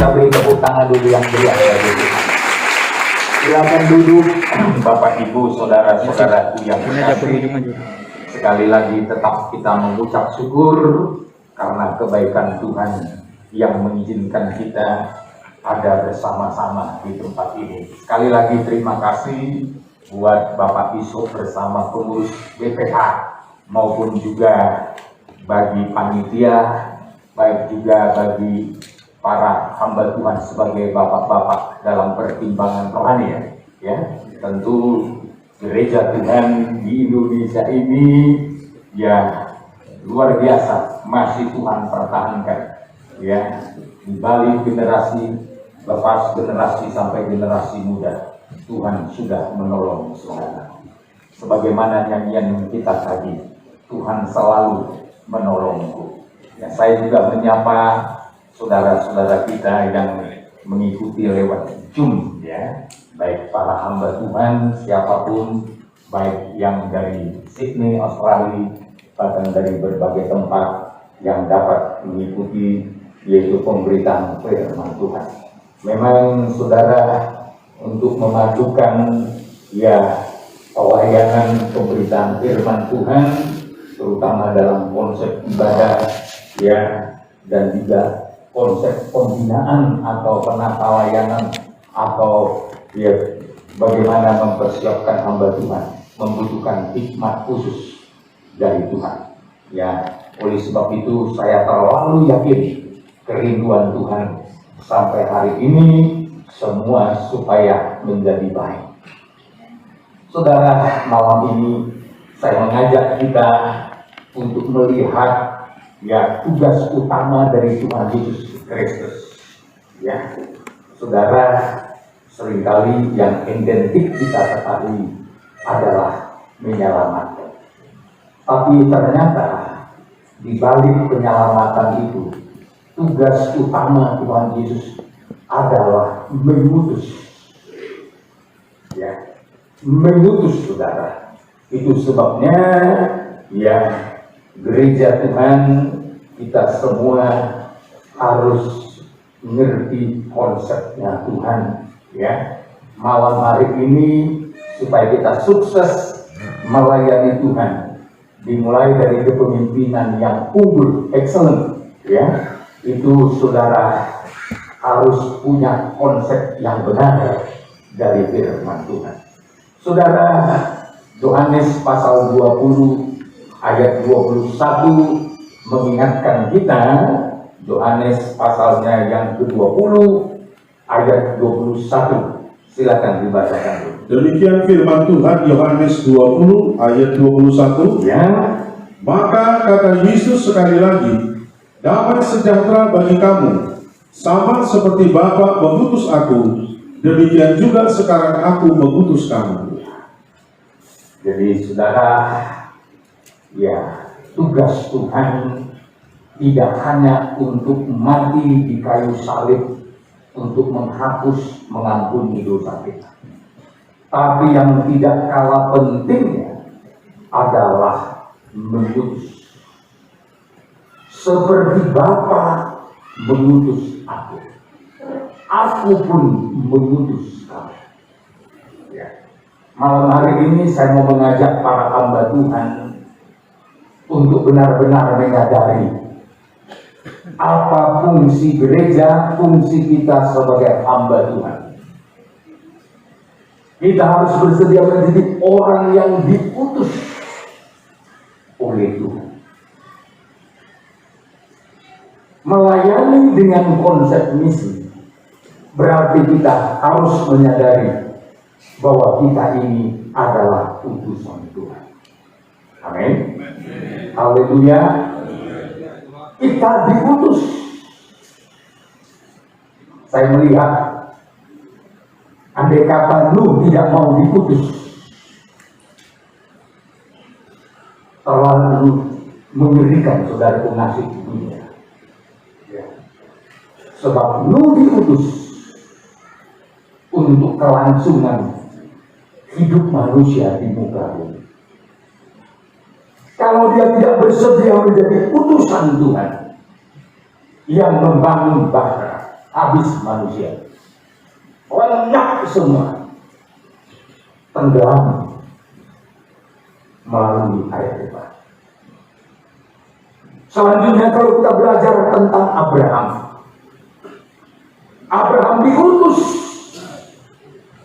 Kita beri tepuk tangan dulu yang meriah bagi Tuhan. Silakan duduk, Bapak Ibu, saudara-saudaraku yang terkasih. Sekali lagi tetap kita mengucap syukur karena kebaikan Tuhan yang mengizinkan kita ada bersama-sama di tempat ini. Sekali lagi terima kasih buat Bapak Iso bersama pengurus BPH maupun juga bagi panitia, baik juga bagi para hamba Tuhan sebagai bapak-bapak dalam pertimbangan rohani ya. Tentu gereja Tuhan di Indonesia ini ya luar biasa, masih Tuhan pertahankan ya, di balik generasi lepas generasi sampai generasi muda Tuhan sudah menolong saudara. Sebagaimana nyanyian kita tadi, Tuhan selalu menolongku ya. Saya juga menyapa saudara-saudara kita yang mengikuti lewat Zoom ya, baik para hamba Tuhan siapapun, baik yang dari Sydney, Australia, bahkan dari berbagai tempat yang dapat mengikuti yaitu pemberitaan firman Tuhan. Memang saudara, untuk memajukan ya pelayanan pemberitaan firman Tuhan, terutama dalam konsep ibadah ya, dan juga konsep pembinaan atau penata layanan atau ya bagaimana mempersiapkan hamba Tuhan, membutuhkan hikmat khusus dari Tuhan ya. Oleh sebab itu saya terlalu yakin kerinduan Tuhan sampai hari ini semua supaya menjadi baik. Saudara, malam ini saya mengajak kita untuk melihat ya tugas utama dari Tuhan Yesus Kristus ya. Saudara, seringkali yang identik kita ketahui adalah menyelamatkan, tapi ternyata di balik penyelamatan itu tugas utama Tuhan Yesus adalah mengutus ya, mengutus saudara. Itu sebabnya ya gereja Tuhan kita semua harus ngerti konsepnya Tuhan ya. Malam hari ini supaya kita sukses melayani Tuhan, dimulai dari kepemimpinan yang unggul, excellent ya, itu saudara harus punya konsep yang benar dari firman Tuhan. Saudara, Yohanes pasal 20 ayat 21 mengingatkan kita, Yohanes pasalnya yang ke-20 ayat 21. Silakan dibacakan dulu. Demikian firman Tuhan, Yohanes 20 ayat 21 ya. Maka kata Yesus sekali lagi, damai sejahtera bagi kamu, sama seperti Bapa mengutus aku, demikian juga sekarang aku mengutus kamu. Jadi saudara ya, tugas Tuhan tidak hanya untuk mati di kayu salib untuk menghapus, mengampuni dosa kita, tapi yang tidak kalah pentingnya adalah mengutus. Seperti Bapa mengutus aku pun mengutus kamu. Ya. Malam hari ini saya mau mengajak para hamba Tuhan untuk benar-benar menyadari apa fungsi gereja, fungsi kita sebagai hamba Tuhan. Kita harus bersedia menjadi orang yang diutus oleh Tuhan. Melayani dengan konsep misi berarti kita harus menyadari bahwa kita ini adalah utusan Tuhan. Amin. Haleluya. Kita diutus. Saya melihat andai kata Nuh tidak mau diutus, terlalu mengerikan saudara pengasih dunia ya. Sebab Nuh diutus untuk kelangsungan hidup manusia di muka bumi. Kalau dia tidak bersedia menjadi utusan Tuhan yang membangun bahtera, habis manusia, lenyap semua, tenggelam melalui air limpah. Selanjutnya kalau kita belajar tentang Abraham, Abraham diutus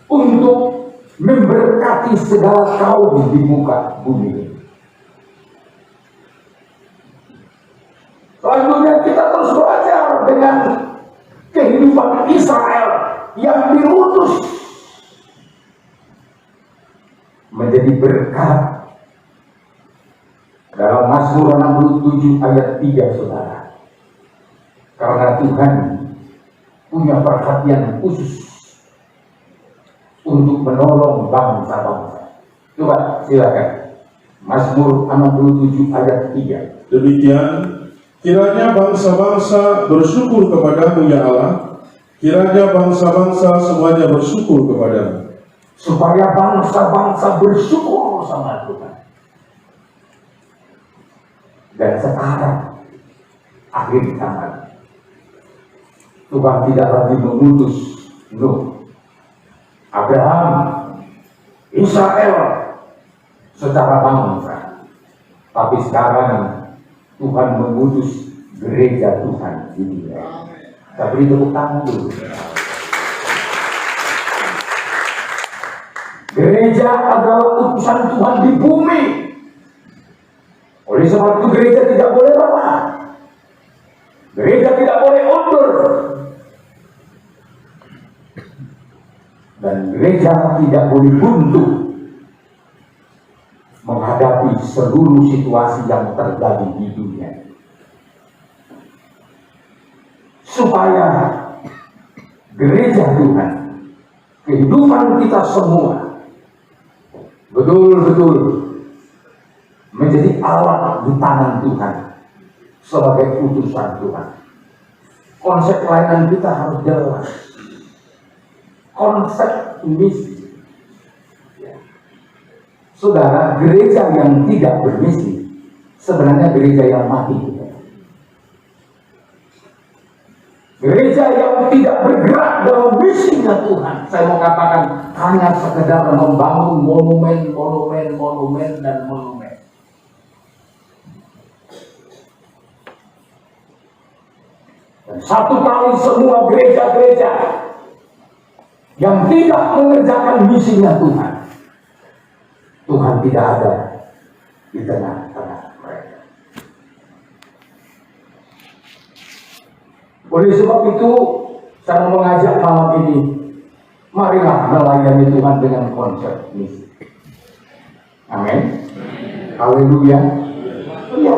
untuk memberkati segala kaum di muka bumi. Selanjutnya kita terus belajar dengan kehidupan Israel yang diutus menjadi berkat dalam Mazmur 67 ayat 3, saudara. Karena Tuhan punya perhatian khusus untuk menolong bangsa-bangsa. Coba silakan. Mazmur 67 ayat 3. Demikian, kiranya bangsa-bangsa bersyukur kepadamu ya Allah, kiranya bangsa-bangsa semuanya bersyukur kepadamu. Supaya bangsa-bangsa bersyukur sama Tuhan. Dan sekarang akhir zaman, Tuhan tidak lagi mengutus Nuh, Abraham, Israel secara bangsa, tapi sekarang Tuhan mengutus gereja Tuhan di dunia. Kita beri tepuk tangan dulu. Gereja adalah utusan Tuhan di bumi. Oleh sebab itu gereja tidak boleh lemah. Gereja tidak boleh mundur. Dan gereja tidak boleh buntu menghadapi seluruh situasi yang terjadi di dunia. Supaya gereja Tuhan, kehidupan kita semua betul-betul menjadi alat di tangan Tuhan sebagai utusan Tuhan. Konsep pelayanan kita harus jelas. Konsep misi. Ya. Saudara, gereja yang tidak bermisi sebenarnya gereja yang mati. Gereja yang tidak bergerak dalam misinya Tuhan, saya mau katakan, hanya sekedar membangun monumen dan monumen. Dan satu kali semua gereja-gereja yang tidak mengerjakan misinya Tuhan, Tuhan tidak ada di tengah-tengah mereka. Oleh sebab itu, saya mau mengajak malam ini, marilah melayani Tuhan dengan konsep misi. Amin. Haleluya. Iya.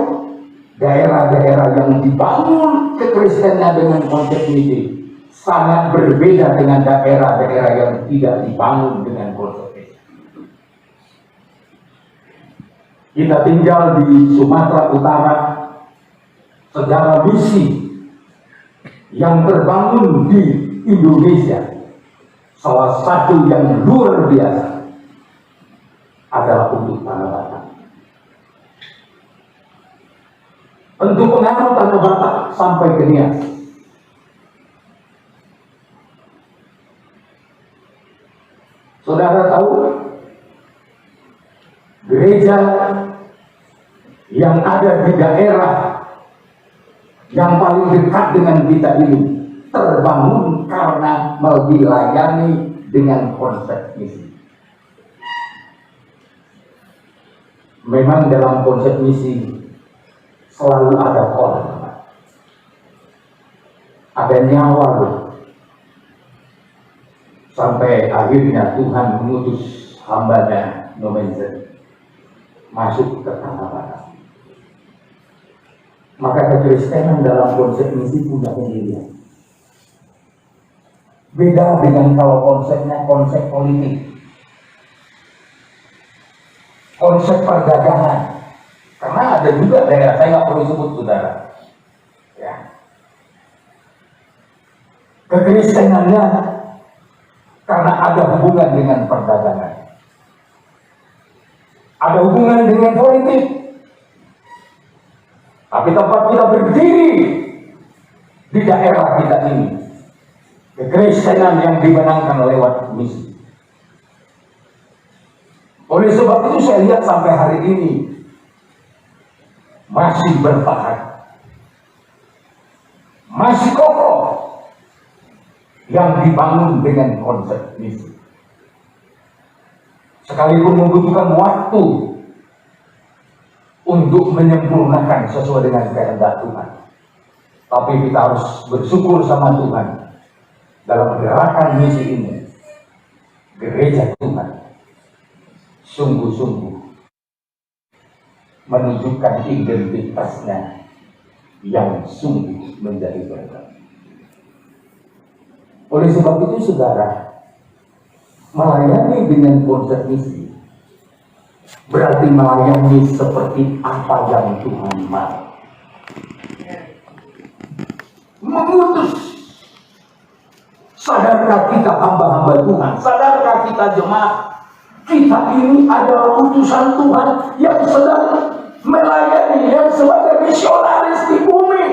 Daerah-daerah yang dibangun kekristenan dengan konsep misi sangat berbeda dengan daerah-daerah yang tidak dibangun dengan konsep misi. Kita tinggal di Sumatera Utara, secara misi yang terbangun di Indonesia, salah satu yang luar biasa adalah untuk Tanah Batak. Untuk pengaruh Tanah Batak sampai ke Nias. Saudara tahu, gereja yang ada di daerah yang paling dekat dengan kita ini terbangun karena dilayani dengan konsep misi. Memang dalam konsep misi selalu ada korban, ada nyawa loh. Sampai akhirnya Tuhan mengutus hambanya Nomensen masuk ke Tanah Batak. Maka kekristenan dalam konsep misi punya pendirian. Beda dengan kalau konsepnya konsep politik, konsep perdagangan. Karena ada juga daerah, saya nggak perlu sebut saudara. Ya. Kekristenannya karena ada hubungan dengan perdagangan, ada hubungan dengan politik. Tapi tempat kita berdiri di daerah kita ini Kekristenan yang dimenangkan lewat misi. Oleh sebab itu saya lihat sampai hari ini masih bertahan, masih kokoh, yang dibangun dengan konsep misi. Sekalipun membutuhkan waktu untuk menyempurnakan sesuai dengan kehendak Tuhan, tapi kita harus bersyukur sama Tuhan dalam gerakan misi ini. Gereja Tuhan sungguh-sungguh menunjukkan identitasnya yang sungguh menjadi berkat. Oleh sebab itu saudara, melayani dengan konsep misi berarti melayani seperti apa yang Tuhan mau. Mengutus. Sadarkah kita hamba-hamba Tuhan? Sadarkah kita jemaat? Kita ini adalah utusan Tuhan yang sedang melayani, yang sebagai misionaris di bumi.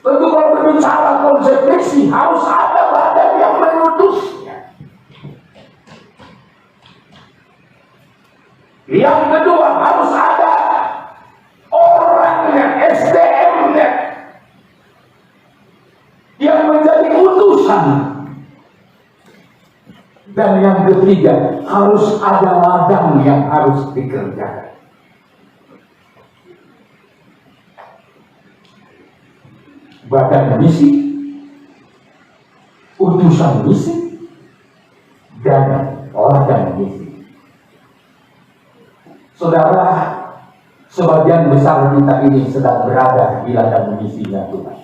Tentu kalau berbicara konsep misi harus ada badan yang mengutusnya. Yang kedua harus ada orangnya, SDM-nya yang menjadi utusan. Dan yang ketiga harus ada ladang yang harus dikerjakan. Badan misi, utusan misi, dan ladang misi. Saudara, sebagian besar kita ini sedang berada di ladang misinya Tuhan.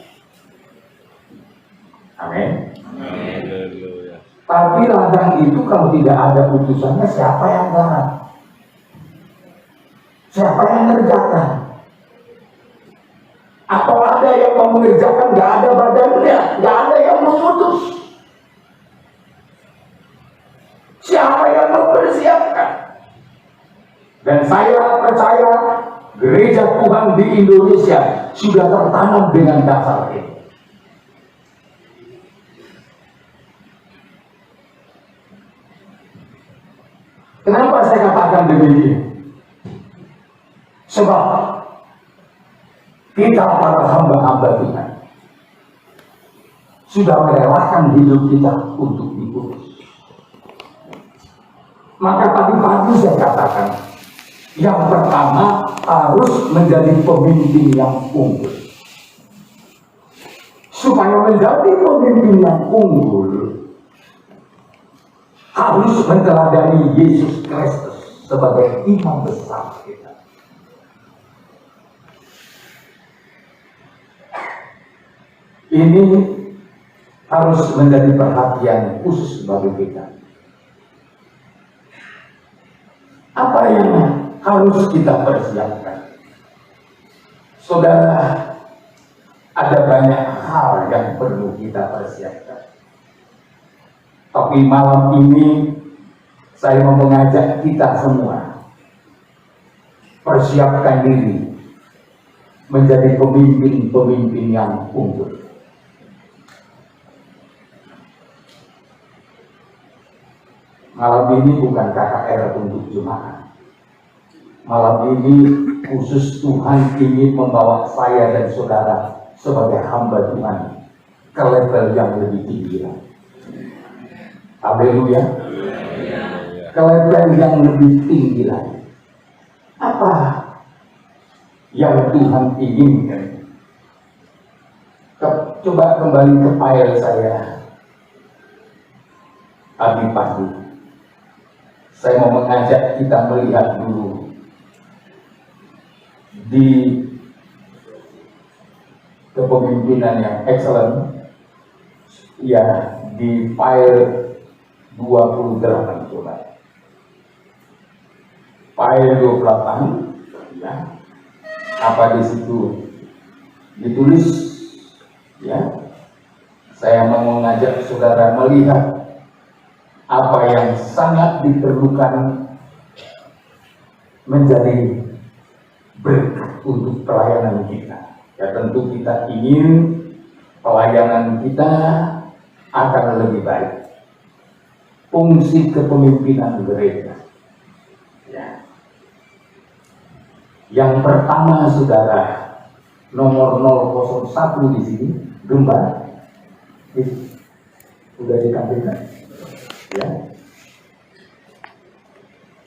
Amin. Tapi ladang itu kalau tidak ada utusannya, siapa yang garap? Siapa yang mengerjakan? Atau ada yang mau mengerjakan, nggak ada badannya, nggak ada yang mengutus. Siapa yang mempersiapkan? Dan saya percaya gereja Tuhan di Indonesia sudah tertanam dengan dasar ini. Kenapa saya katakan demikian? Sebab kita para hamba-hamba Tuhan sudah merelakan hidup kita untuk diurus. Maka tadi pagi saya katakan, yang pertama harus menjadi pemimpin yang unggul. Supaya menjadi pemimpin yang unggul, harus meneladani Yesus Kristus sebagai imam besar kita. Ini harus menjadi perhatian khusus bagi kita. Apa yang harus kita persiapkan? Saudara, ada banyak hal yang perlu kita persiapkan. Tapi malam ini saya mau mengajak kita semua persiapkan diri menjadi pemimpin-pemimpin yang unggul. Malam ini bukan KKR untuk jemaat. Malam ini khusus Tuhan ingin membawa saya dan saudara sebagai hamba Tuhan ke level yang lebih tinggi lagi. Haleluya. Ke level yang lebih tinggi lagi. Apa yang Tuhan inginkan? Coba kembali ke file saya tadi pagi. Saya mau mengajak kita melihat dulu di kepemimpinan yang excellent, ya, di file 28 coba. File 28, ya. Apa di situ ditulis, ya. Saya mau mengajak saudara melihat apa yang sangat diperlukan menjadi berkat untuk pelayanan kita. Ya tentu kita ingin pelayanan kita akan lebih baik. Fungsi kepemimpinan gereja. Ya. Yang pertama saudara, nomor 001 di sini, gembala. Sudah ditampilkan. Ya.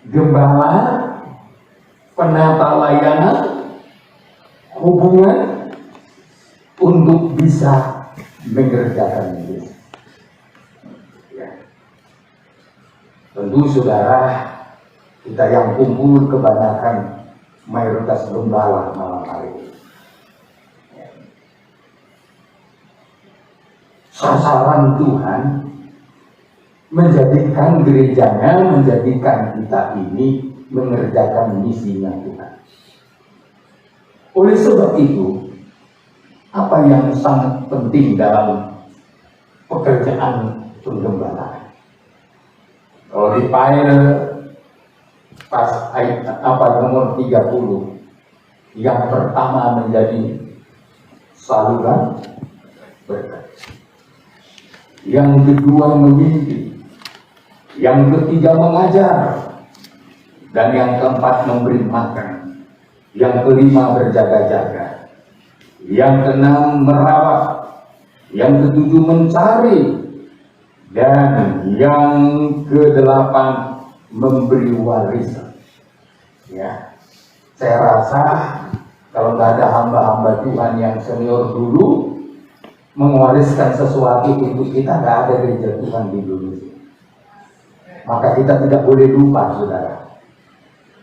Gembala, penata layanan, hubungan untuk bisa mengerjakan Yesus. Ya. Tentu saudara, kita yang kumpul kebanyakan mayoritas gembala malam hari ini. Sasaran Tuhan menjadikan gerejanya, menjadikan kita ini mengerjakan misinya Tuhan. Oleh sebab itu, apa yang sangat penting dalam pekerjaan penggembala? Kalau di file pas ayat nomor 30, yang pertama menjadi saluran berkat. Yang kedua memimpin, yang ketiga mengajar, dan yang keempat memberi makan, yang kelima berjaga-jaga, yang keenam merawat, yang ketujuh mencari, dan yang kedelapan memberi warisan. Ya, saya rasa kalau nggak ada hamba-hamba Tuhan yang senior dulu mewariskan sesuatu untuk kita, nggak ada gereja Tuhan di Indonesia. Maka kita tidak boleh lupa, saudara,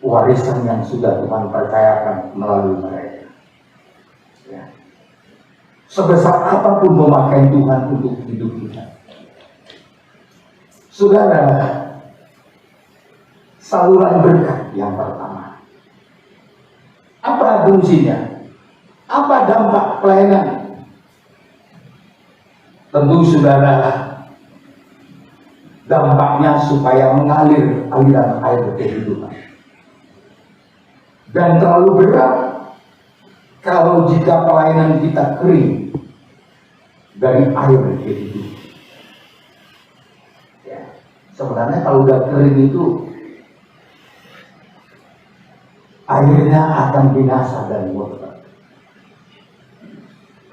warisan yang sudah Tuhan percayakan melalui mereka. Ya. Sebesar apapun memakai Tuhan untuk hidup kita, saudara, saluran berkat yang pertama. Apa fungsinya? Apa dampak pelayanan? Tentu saudara, dampaknya supaya mengalir aliran air kehidupan. Dan terlalu berat kalau jika pelayanan kita kering dari air kehidupan. Ya, sebenarnya kalau udah kering itu airnya akan binasa dan mutlak.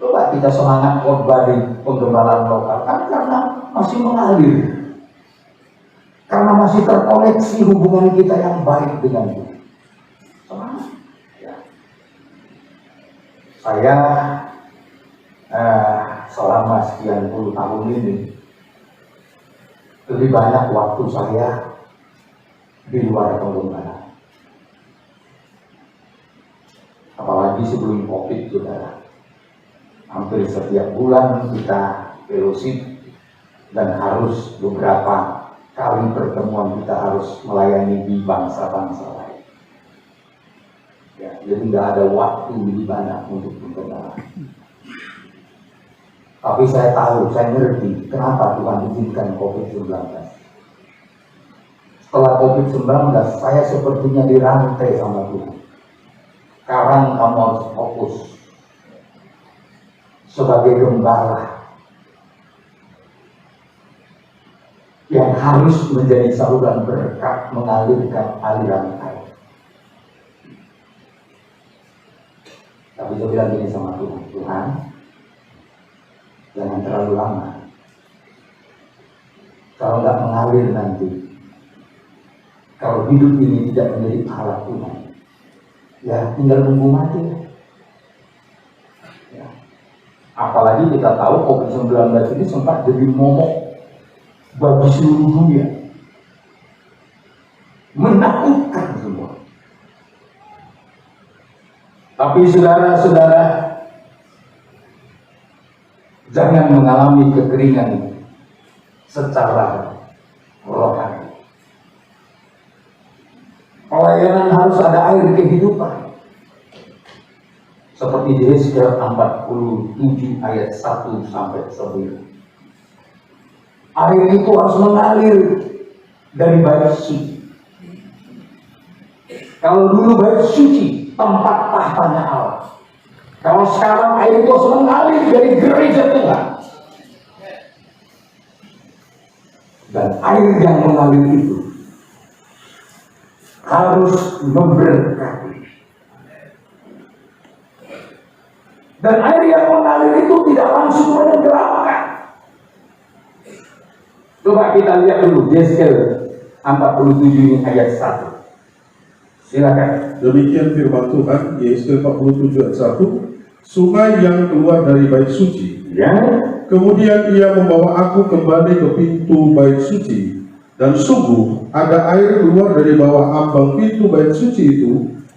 Coba kita semangat khotbah di penggembalaan lokal, kan karena masih mengalir, karena masih terkoneksi hubungan kita yang baik dengan Tuhan. Semangat. Ya. Saya selama sekian puluh tahun ini lebih banyak waktu saya di luar penggembalaan. Apalagi sebelum COVID, saudara. Hampir setiap bulan kita fellowship dan harus beberapa kali pertemuan kita harus melayani di bangsa-bangsa lain. Ya, jadi nggak ada waktu lebih banyak untuk berkenalan. Tapi saya tahu, saya ngerti kenapa Tuhan izinkan COVID-19. Setelah COVID-19, saya sepertinya dirantai sama Tuhan. Sekarang kamu harus fokus sebagai gembala yang harus menjadi saluran berkat mengalirkan aliran air. Tapi saya bilang gini sama Tuhan, Tuhan, jangan terlalu lama. Kalau nggak mengalir nanti, kalau hidup ini tidak menjadi alat Tuhan, ya tinggal nunggu mati. Ya. Apalagi kita tahu COVID-19 ini sempat jadi momok bagi seluruh dunia, menakutkan semua. Tapi saudara-saudara, jangan mengalami kekeringan secara rohani. Pelayanan harus ada air kehidupan. Seperti di Yesaya 47 ayat 1 sampai 9. Air itu harus mengalir dari bait suci. Kalau dulu bait suci tempat tahtanya Allah. Kalau sekarang air itu harus mengalir dari gereja Tuhan. Dan air yang mengalir itu harus memberkati. Dan air yang mengalir itu tidak langsung menenggelamkan. Coba kita lihat dulu Yeskel 47 ayat 1. Silakan. Demikian firman Tuhan, Yeskel 47 ayat 1. Sungai yang keluar dari bait suci. Ya. Kemudian ia membawa aku kembali ke pintu bait suci. Dan sungguh ada air keluar dari bawah ambang pintu bait suci itu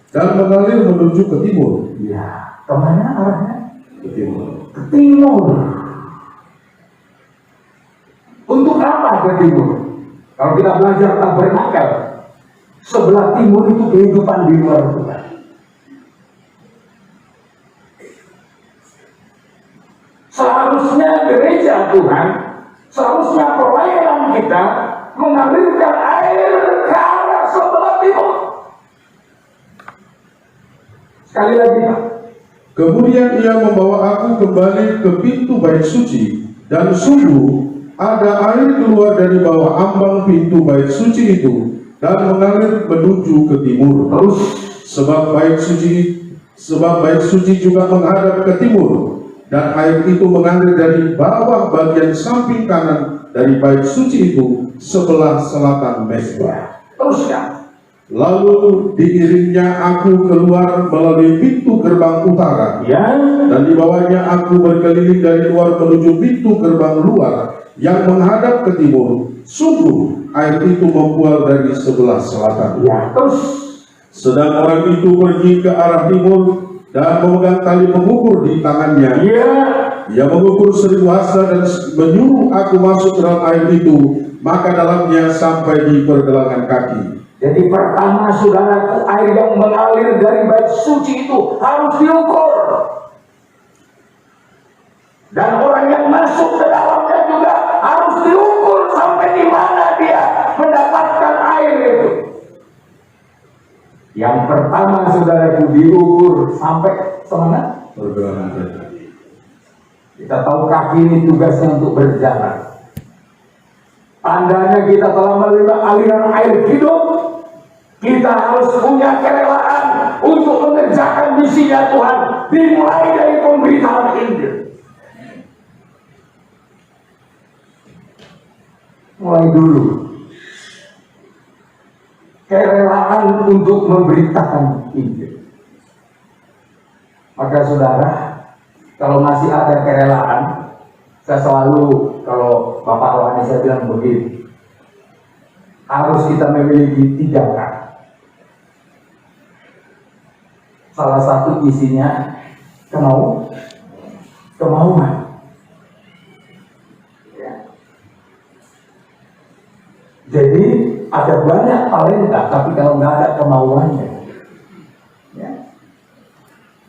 dan mengalir menuju ke timur. Ya. Kemana arahnya? Ke timur. Ke timur. Untuk apa ke timur? Kalau kita belajar tabernakel, sebelah timur itu kehidupan di luar Tuhan. Seharusnya gereja Tuhan, seharusnya pelayanan kita mengalirkan air ke arah sebelah timur. Sekali lagi Pak. Kemudian ia membawa aku kembali ke pintu bait suci, dan sungguh ada air keluar dari bawah ambang pintu bait suci itu dan mengalir menuju ke timur. Terus Sebab bait suci juga menghadap ke timur, dan air itu mengalir dari bawah bagian samping kanan dari bait suci itu sebelah selatan mezbah. teruskan. Lalu diiringnya aku keluar melalui pintu gerbang utara, Ya. dan dibawanya aku berkeliling dari luar menuju pintu gerbang luar yang menghadap ke timur. Sungguh air itu membual dari sebelah selatan. Ya. Terus. Sedang orang itu pergi ke arah timur dan memegang tali pengukur di tangannya. Ya. Ia mengukur 1000 hasta dan menyuruh aku masuk ke dalam air itu, maka dalamnya sampai di pergelangan kaki. Jadi pertama saudaraku, air yang mengalir dari bait suci itu harus diukur. Dan orang yang masuk ke dalamnya juga harus diukur sampai di mana dia mendapatkan air itu. Yang pertama saudaraku diukur sampai semana? Pergelangan kaki. Kita tahu kaki ini tugasnya untuk berjalan. Tandanya kita telah menerima aliran air hidup. Kita harus punya kerelaan untuk mengerjakan misinya Tuhan, dimulai dari pemberitaan Injil. Mulai dulu kerelaan untuk memberitakan Injil. Maka saudara, kalau masih ada kerelaan, saya selalu, kalau Bapak Rohani saya bilang begini, harus kita memiliki 3 K. Salah satu isinya kemauan. Ya. Jadi ada banyak talenta, tapi kalau nggak ada kemauannya, ya,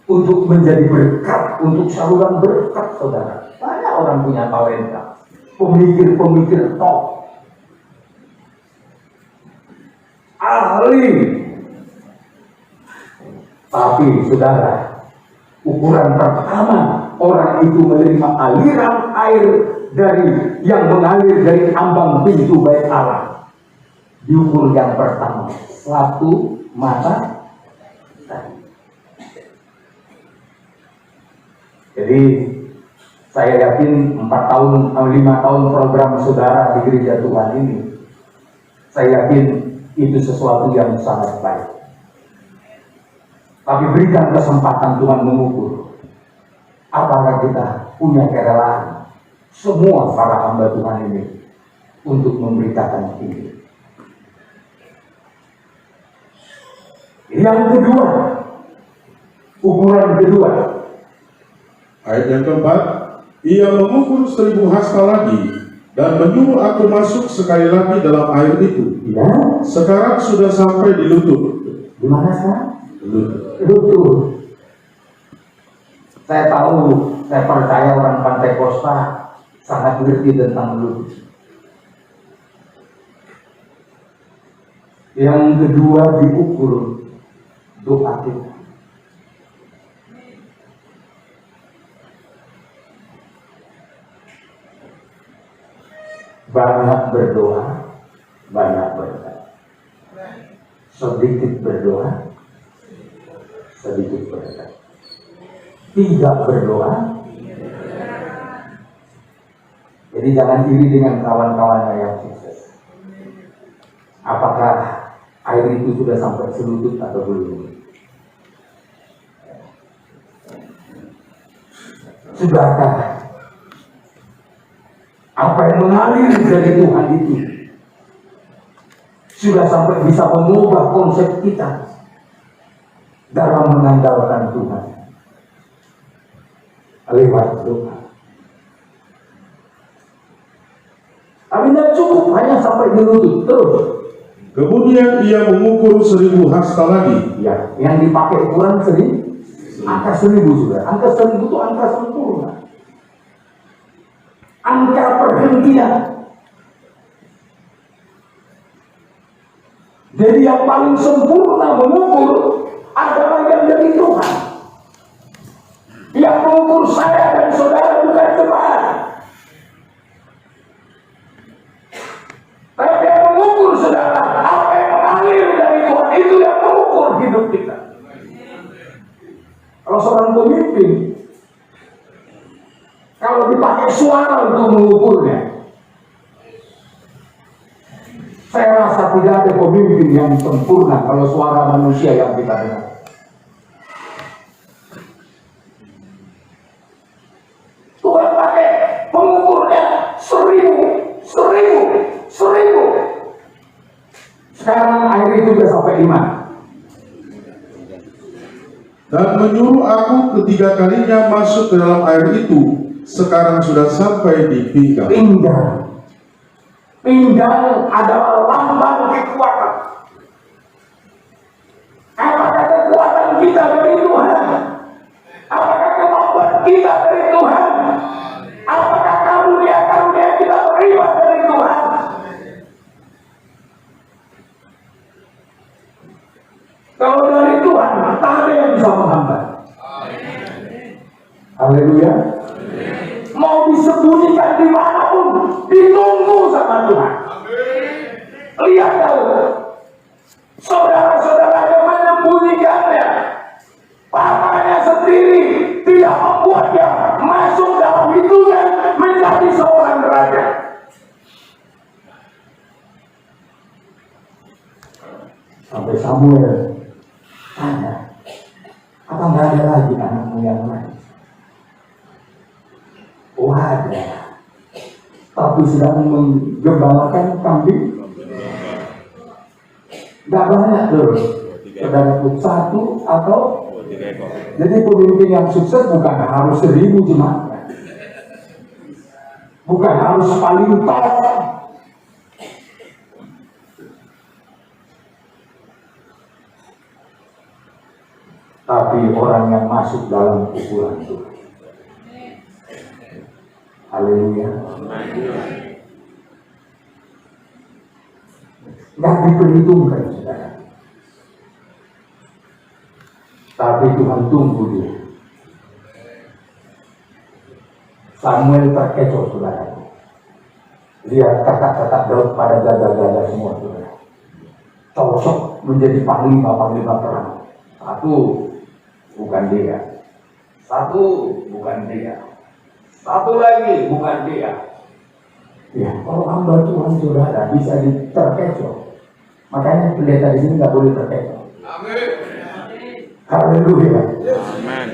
untuk menjadi berkat, untuk saluran berkat, saudara. Banyak orang punya talenta, pemikir-pemikir top, ahli. Tapi saudara, ukuran pertama orang itu menerima aliran air dari yang mengalir dari ambang pintu bait Allah. Diukur yang pertama, 1 mata. Jadi saya yakin 5 tahun program saudara di gereja Tuhan ini, saya yakin itu sesuatu yang sangat baik. Tapi berikan kesempatan Tuhan mengukur apakah kita punya kerelaan, semua para hamba Tuhan ini, untuk memberitakan Injil. Yang kedua, ukuran kedua, Ayat yang keempat, ia mengukur 1000 hasta lagi dan menyuruh aku masuk sekali lagi dalam air itu. ya, Sekarang sudah sampai di lutut. di mana sekarang? Lutut. Lutut. Saya tahu, saya percaya orang Pantai Kosta sangat mengerti tentang lutut. Yang kedua diukur doa kita. Banyak berdoa, banyak berkat. Sedikit berdoa, sedikit berkat. Tidak berdoa. Jadi jangan iri dengan kawan-kawannya yang sukses. Apakah air itu sudah sampai selutut atau belum? Sudahkah apa yang mengalir dari Tuhan itu sudah sampai bisa mengubah konsep kita dalam mengandalkan Tuhan lewat doa? Tapi tidak cukup hanya sampai di lutut terus. Kemudian ia mengukur 1000 hasta lagi. Ya, yang dipakai ukuran 1000, angka 1000 sudah. Angka 1000 itu angka sempurna. Angka perhentian. Jadi yang paling sempurna mengukur adalah yang dari Tuhan. Yang mengukur saya dan saudara bukan Tuhan. Tapi yang mengukur saudara, apa yang mengalir dari Tuhan itu yang mengukur hidup kita. Kalau seorang pemimpin, kalau dipakai suara untuk mengukurnya, saya rasa tidak ada pemimpin yang sempurna kalau suara manusia yang kita dengar. Tuhan pakai pengukurnya 1000. Sekarang air itu sudah sampai 5. Dan menyuruh aku ketiga kalinya masuk ke dalam air itu. Sekarang sudah sampai di pinggang. Pinggang adalah lambang kekuatan. Apakah kekuatan kita dari Tuhan? Apakah kemampuan kita dari Tuhan? Apakah karunia-karunia kita terima dari Tuhan? Kalau dari Tuhan, tak ada yang bisa menghambat. Haleluya. Mau disembunyikan dimanapun, ditunggu sama Tuhan. Lihat tahu, saudara-saudara yang menyembunyikannya, papanya sendiri tidak membuatnya masuk dalam hitungan menjadi seorang raja. Sampai Samuel tanya, apa nggak ada lagi anakmu yang lain? Oh ada, tapi sedang menggembalakan kambing. Nggak banyak loh, saudaraku, 1 atau 3 ekor. Jadi pemimpin yang sukses bukan harus 1000 jemaatnya, bukan harus paling top. Tapi orang yang masuk dalam ukuran Tuhan. Haleluya. Nggak diperhitungkan, saudara. Tapi Tuhan tunggu dia. Samuel terkecoh, saudara. Lihat kata-kata Daud pada gagah-gagah semua, saudara. Cocok menjadi panglima perang. 1, bukan dia. 1, bukan dia. 1 lagi, bukan dia. Ya, kalau hamba Tuhan saudara bisa terkecoh. Makanya pendeta di sini nggak boleh terkecoh. Amin. Haleluya. Amin.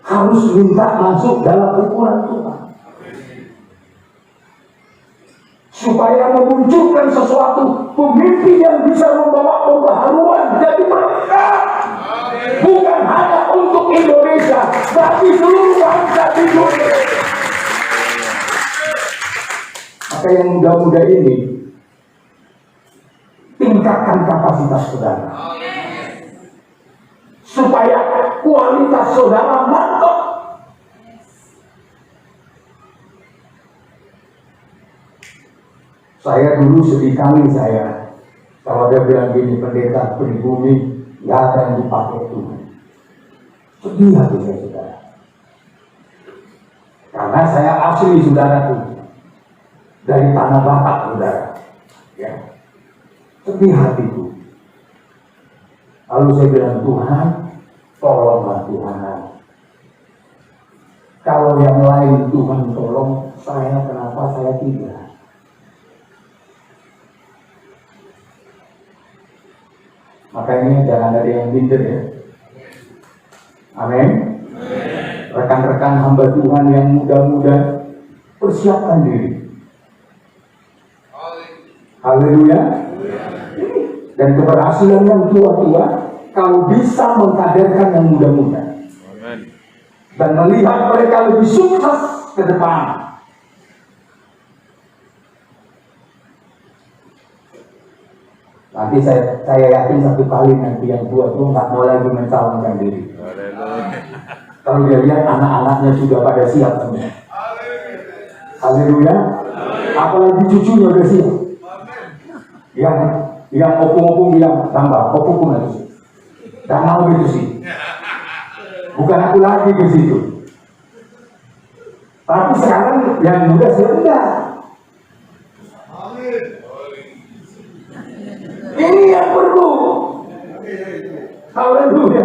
Harus minta masuk dalam ukuran Tuhan. Supaya memunculkan sesuatu pemimpin yang bisa membawa pembaharuan jadi berkat. Bukan hanya untuk Indonesia, tapi seluruh bangsa di dunia. Maka yang muda-muda ini tingkatkan kapasitas saudara, supaya kualitas saudara mantap. Saya dulu sedih kali kalau dia bilang gini, pendeta pribumi nggak ada yang dipakai Tuhan. Sedih hati saya, saudara. Karena saya asli saudara tuh. dari tanah Batak, saudara. Ya. Sedih hatiku. Lalu saya bilang, Tuhan, tolonglah Tuhan. Kalau yang lain Tuhan tolong, saya kenapa saya tidak? Makanya jangan ada yang minder ya. Amin. Rekan-rekan hamba Tuhan yang muda-muda, persiapkan diri. Haleluya. Dan keberhasilan yang tua-tua, kalau bisa mengkaderkan yang muda-muda. Dan melihat mereka lebih sukses ke depan. Nanti saya yakin satu kali nanti yang tua-tua nggak mau lagi mencalonkan diri. Kalau dia lihat anak-anaknya sudah pada siap semua. Haleluya. Apalagi cucunya udah siap. Yang opung-opung bilang tambah, opung lagi. Dan mau gitu sih. Bukan aku lagi ke situ. Tapi sekarang yang muda saya enggak. Ini yang perlu. Haleluya.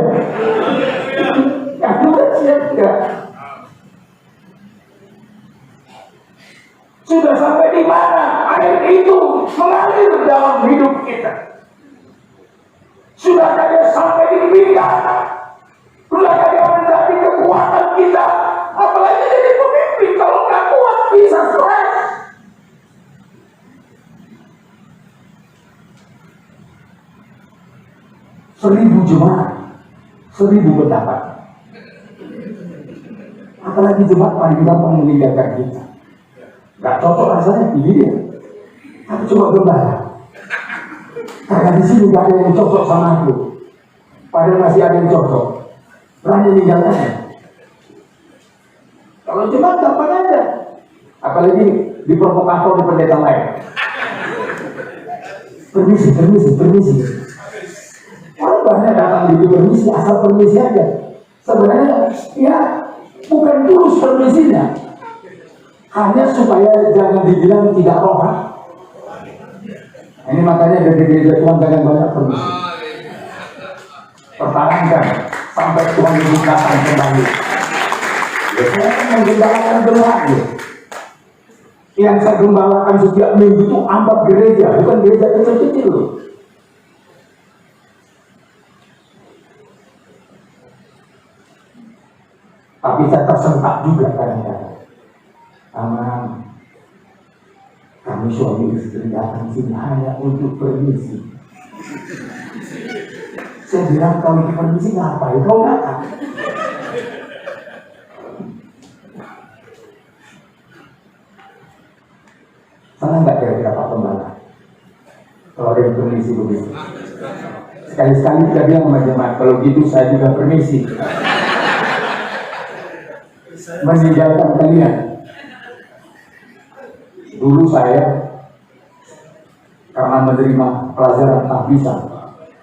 Yang muda siap enggak. Sudah sampai di mana air itu mengalir dalam hidup kita? Sudah kaya sampai di pinggang? Sudah kaya menjadi kekuatan kita? Apalagi jadi pemimpin kalau nggak kuat bisa stres. Seribu jemaat, 1000 pendapat. Apalagi jemaat paling gampang meninggalkan kita. Gak cocok rasanya pilih dia. Tapi coba gembala. Karena di sini gak ada yang cocok sama aku. Padahal masih ada yang cocok. Berani meninggalkannya. Kalau jemaat gampang aja. Apalagi di provokator di pendeta lain. Permisi. Orang banyak datang di permisi, asal permisi aja. Sebenarnya ya bukan tulus permisinya. Hanya supaya jangan dibilang tidak rohani. Ini makanya dari gereja Tuhan jangan banyak permisi. Pertahankan sampai Tuhan dibukakan kembali. Saya menggembalakan jemaat. Yang saya gembalakan setiap minggu itu ambat gereja, bukan gereja kecil-kecil. Tapi saya tersentak juga kadang-kadang. Aman. Kami suami istri datang sini hanya untuk permisi. Saya bilang kalau permisi ngapain kau datang? Sana nggak kira-kira Pak Pembala? Kalau ada yang permisi begitu. Sekali-sekali kita bilang sama jemaat, kalau gitu saya juga permisi. Meninggalkan kalian. Dulu saya karena menerima pelajaran tak bisa,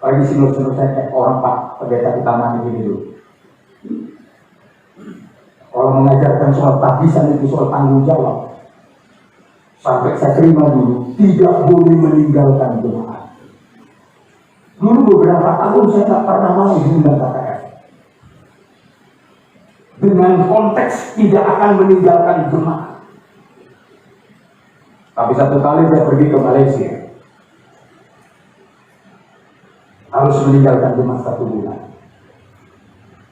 lagi sinur-sinur saya kayak orang Pak pendeta di taman ini dulu. Kalau mengajarkan soal tak bisa itu soal tanggung jawab. Sampai saya terima dulu, tidak boleh meninggalkan jemaat. Dulu beberapa tahun saya tak pernah mau diundang KKR. Dengan konteks tidak akan meninggalkan jemaat. Tapi satu kali saya pergi ke Malaysia, harus meninggalkan jemaat 1 bulan.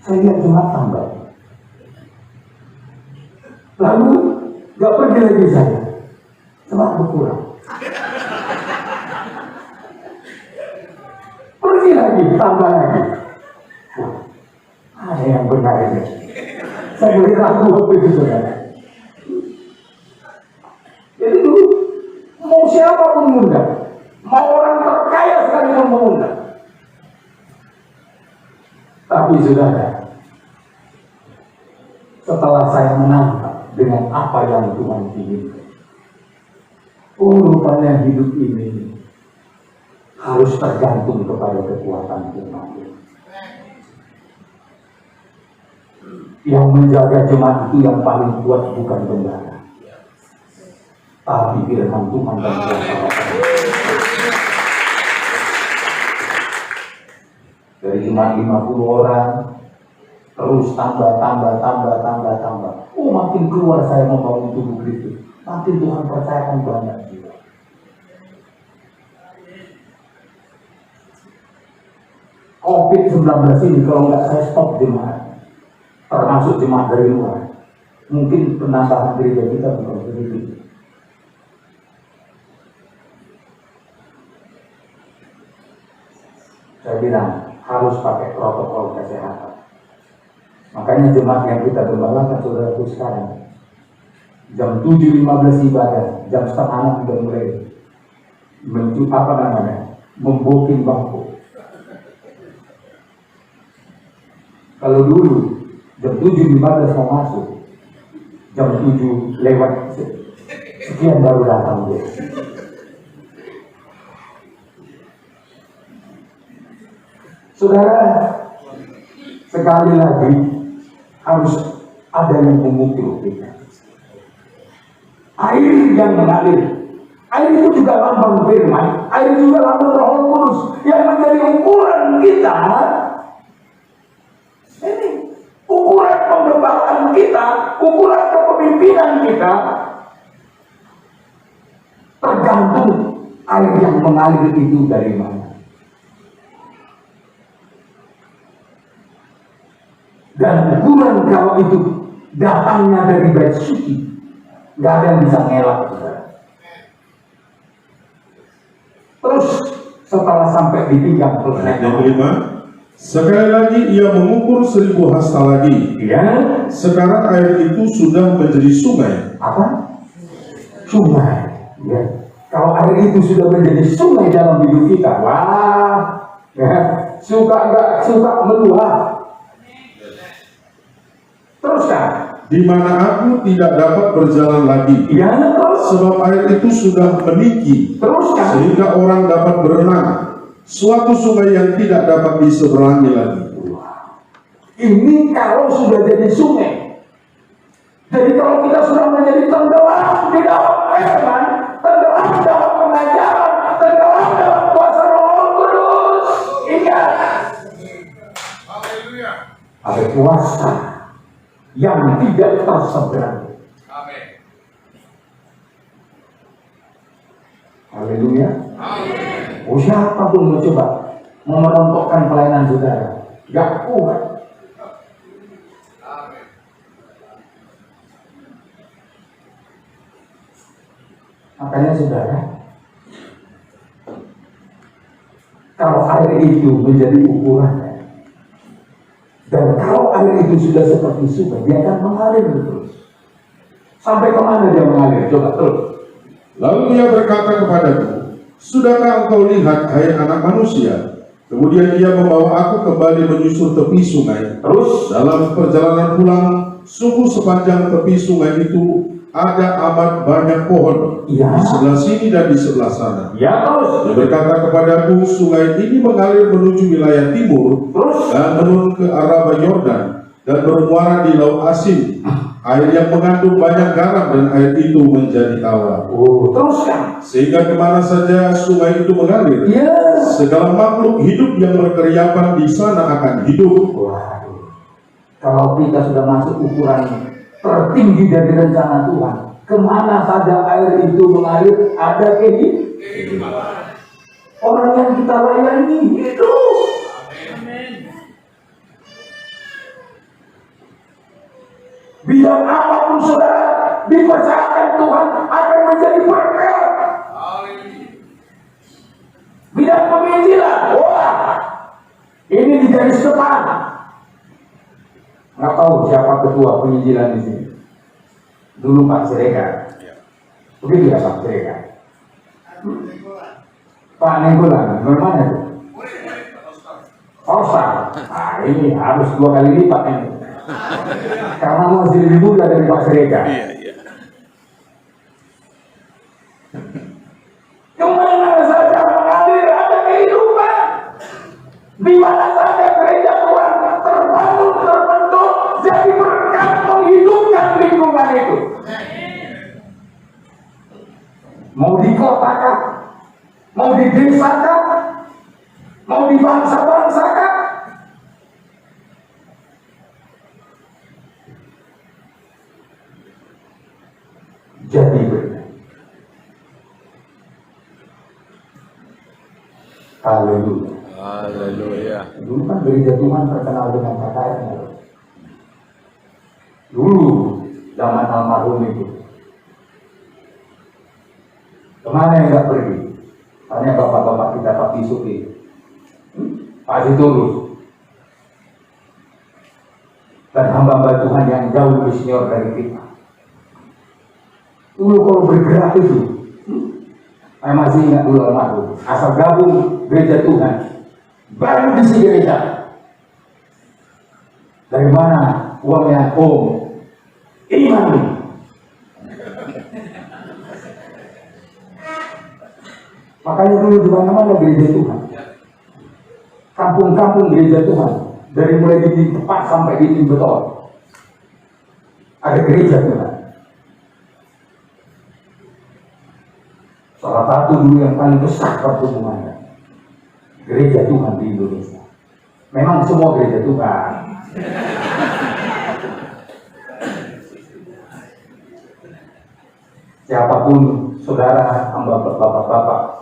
Saya lihat jemaat tambah. Lalu gak pergi lagi saya, jemaat berkurang. Pergi lagi, tambah lagi. Ada yang benar ini. Saya boleh ragu waktu itu saudara. Jadi dulu mau siapapun mengundang, mau orang terkaya sekalipun mengundang. Tapi saudara, setelah saya menangkap dengan apa yang Tuhan inginkan, rupanya hidup ini harus tergantung kepada kekuatan Tuhan. Yang menjaga jemaat itu yang paling kuat bukan bendahara, tapi firman Tuhan dan kuasa roh. Dari cuma 50 orang, terus tambah. Oh, makin keluar saya membangun tubuh Kristus, makin Tuhan percayakan banyak jiwa. COVID-19 ini kalau nggak saya stop jemaat, termasuk jemaat dari luar, mungkin penambahan gereja kita bukan begitu. Saya bilang harus pakai protokol kesehatan. Makanya jemaat yang kita gembalakan saudaraku sekarang, jam 7.15 ibadah, jam setengah 6 sudah mulai membuking bangku. Kalau dulu jam 7.15 mau masuk, jam 7 lewat sekian baru datang dia. Saudara, sekali lagi harus ada yang memukul kita. Air yang mengalir, air itu juga lambang firman, air juga lambang Roh Kudus yang menjadi ukuran kita. Ini ukuran pengembangan kita, ukuran kepemimpinan kita, tergantung air yang mengalir itu dari mana. Dan ukuran kalau itu datangnya dari bait suci, nggak ada yang bisa ngelak. Terus setelah sampai di pinggang, terus yang kelima, sekali lagi ia mengukur 1000 hasta lagi. ya, Sekarang air itu sudah menjadi sungai. apa? Sungai. Ya. Kalau air itu sudah menjadi sungai dalam hidup kita, wah, ya, suka nggak suka meluap. Terus kan? Di mana aku tidak dapat berjalan lagi. Ya, terus. Sebab air itu sudah meninggi, Terus kan? sehingga orang dapat berenang. Suatu sungai yang tidak dapat diseberangi lagi. Ini kalau sudah jadi sungai. Jadi kalau kita sudah menjadi tenggelam di dalam firman, tenggelam dalam pengajaran, tenggelam dalam kuasa Roh Kudus, ingat, ada kuasa yang tidak terseberang. Haleluya. Oh, siapa pun mau coba memerontokkan pelayanan saudara, gak kuat. Makanya saudara, kalau air itu menjadi ukurannya, dan kalau air itu sudah seperti sungai, dia akan mengalir terus. Sampai kemana dia mengalir? Coba terus. Lalu ia berkata kepadaku, sudahkah engkau lihat, hai anak manusia? Kemudian ia membawa aku kembali menyusur tepi sungai. Terus Dalam perjalanan pulang, sungguh sepanjang tepi sungai itu ada amat banyak pohon, Ya. di sebelah sini dan di sebelah sana. ya terus. Dia berkata kepadaku, sungai ini mengalir menuju wilayah timur Terus dan menurun ke arah Yordan dan bermuara di Laut Asin, air yang mengandung banyak garam, dan air itu menjadi tawar. oh, terus kan? Sehingga kemana saja sungai itu mengalir, Ya. segala makhluk hidup yang berkeriapan di sana akan hidup. Waduh. Kalau kita sudah masuk ukuran tertinggi dari rencana Tuhan, kemana saja air itu mengalir, ada kehidupan. Orang yang kita layani hidup. Biar apapun saudara dipercayakan Tuhan akan menjadi berkat. Bidang penginjilan, wah, ini di garis depan. Nggak tahu siapa ketua penginjilan di sini. Dulu Pak Siregar. Begitu ya Pak Siregar. Pak Nenggolan, bagaimana itu? Oscar. Nah, ini harus 2 kali lipat ini. Karena masih lebih muda dari Pak Siregar. Kemana saja mengalir ada kehidupan. Di mana saja gereja Tuhan terbangun, terbentuk, jadi berkat menghidupkan lingkungan itu. jadi berkat. Haleluya. Haleluya. Dulu kan gereja Tuhan terkenal dengan KKR-nya. Dulu zaman almarhum itu. Kemana yang nggak pergi? Tanya bapak-bapak kita, Pak Bisuki, Pak Sitorus, dan hamba-hamba Tuhan yang jauh lebih senior dari kita. Dulu kalau bergerak itu, saya masih ingat dulu almarhum, asal gabung gereja Tuhan, baru isi gereja. Dari mana uangnya? Oh, iman. Makanya dulu di mana-mana gereja Tuhan, kampung-kampung gereja Tuhan, dari mulai di tempat sampai di tim beton, ada gereja Tuhan. Salah satu dulu yang paling besar pertumbuhannya, gereja Tuhan di Indonesia. Memang semua gereja Tuhan. Siapapun saudara, hamba bapak-bapak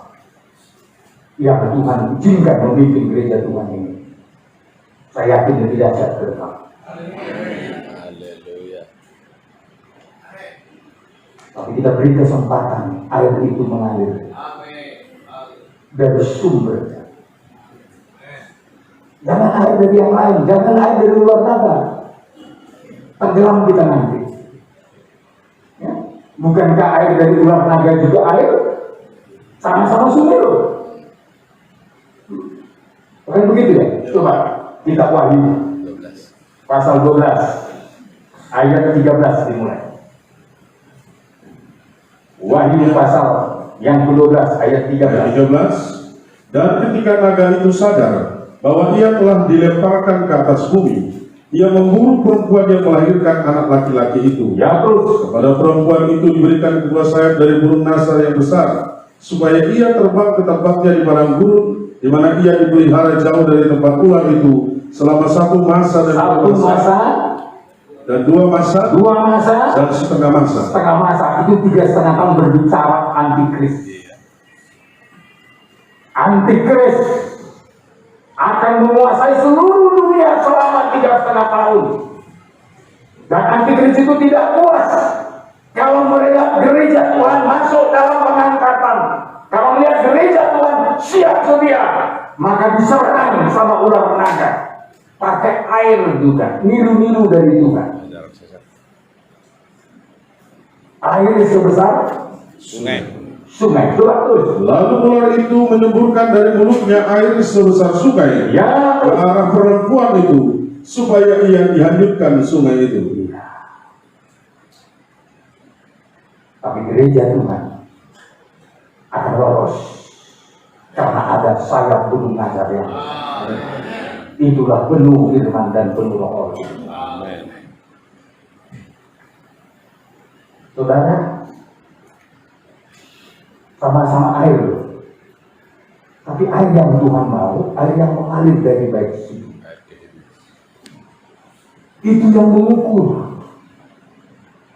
yang Tuhan izinkan memimpin gereja Tuhan ini, saya yakin dia tidak siap ke depan. Haleluya. Tapi kita beri kesempatan air itu mengalir dari sumber. Jangan air dari yang lain, jangan air dari luar naga. Tenggelam kita nanti. Ya? Bukankah air dari luar naga juga air? Sama-sama sumber. Bukan begitu ya? Coba kita Wahyu 12. pasal 12 ayat 13 dimulai. Wahyu pasal yang ke-12 ayat 13. 13. Dan ketika naga itu sadar bahwa ia telah dilemparkan ke atas bumi, ia memburu perempuan yang melahirkan anak laki-laki itu. Ya terus. Kepada perempuan itu diberikan kedua sayap dari burung nasar yang besar, supaya ia terbang ke tempatnya di padang gurun, di mana ia dipelihara jauh dari tempat ular itu selama satu masa dan dua masa dan setengah masa. Setengah masa itu 3,5 tahun berbicara antikris. Antikris akan menguasai seluruh dunia selama 3,5 tahun. Dan antikris itu tidak puas kalau mereka gereja Tuhan masuk dalam pengangkatan. Kalau melihat gereja Tuhan siap sedia, maka diserang sama ular naga. Pakai air juga, niru-niru dari Tuhan. Air sebesar sungai. Coba terus. Lalu ular itu menyemburkan dari mulutnya air sebesar sungai Ya. ke arah perempuan itu, supaya ia dihanyutkan sungai itu. Tapi gereja Tuhan akan lolos karena ada sayap gunung Nazar yang itulah penuh firman dan penuh roh Allah. Amin. Saudara, sama-sama air, tapi air yang Tuhan mau, air yang mengalir dari baik situ. Itu yang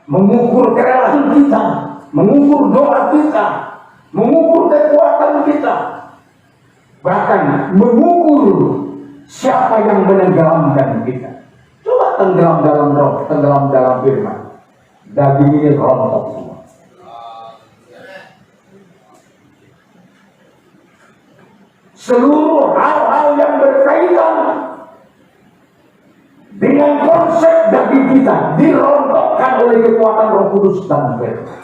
mengukur kerelaan kita, mengukur doa kita, mengukur kekuatan kita, bahkan mengukur siapa yang menenggelamkan kita. Coba tenggelam dalam roh, tenggelam dalam firman, daging ini rontok semua. Seluruh hal-hal yang berkaitan dengan konsep daging kita dirontokkan oleh kekuatan Roh Kudus dan firman.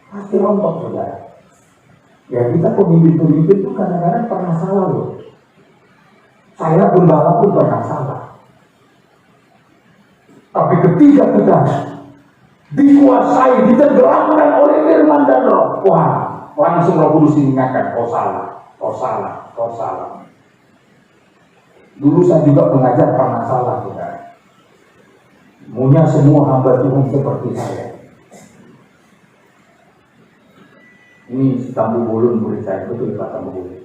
Pasti rontok, saudara. Ya, kita pemimpin-pemimpin itu kadang-kadang pernah salah loh. Saya gembala pun pernah salah. Tapi ketika kita dikuasai, ditenggelamkan oleh firman dan roh, wah, langsung Roh Kudus mengingatkan, oh salah. Dulu saya juga mengajar pernah salah, saudara. Maunya semua hamba Tuhan seperti saya. Ini Tambu Bulun murid saya, betul Pak Tambu Bulun.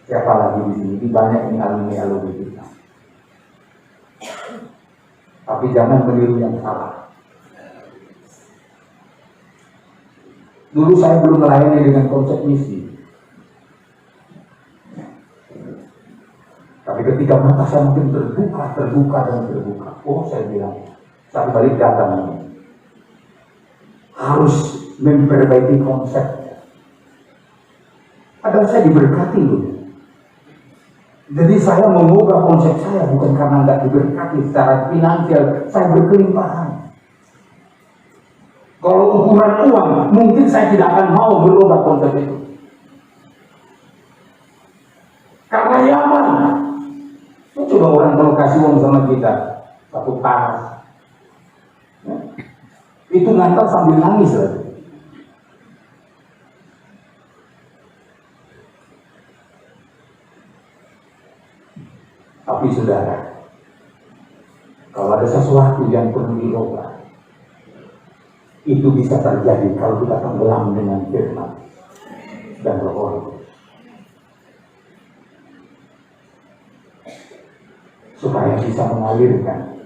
Siapa lagi di sini? Di banyak ini alumni kita. Tapi Tapi jangan meniru yang salah. Dulu saya belum melayani dengan konsep misi. Tapi ketika mata saya mungkin terbuka. Oh, saya bilang, saya balik datang ini. Harus memperbaiki konsepnya. Padahal saya diberkati loh. Jadi saya mengubah konsep saya bukan karena nggak diberkati secara finansial, saya berkelimpahan. Kalau ukuran uang, mungkin saya tidak akan mau berubah konsep itu. Karena nyaman. Coba orang kalau kasih uang sama kita, satu tas, ya, itu ngantar sambil nangis lagi. Tapi saudara, kalau ada sesuatu yang perlu dirubah, itu bisa terjadi kalau kita tenggelam dengan firman dan Roh Allah. Supaya bisa mengalirkan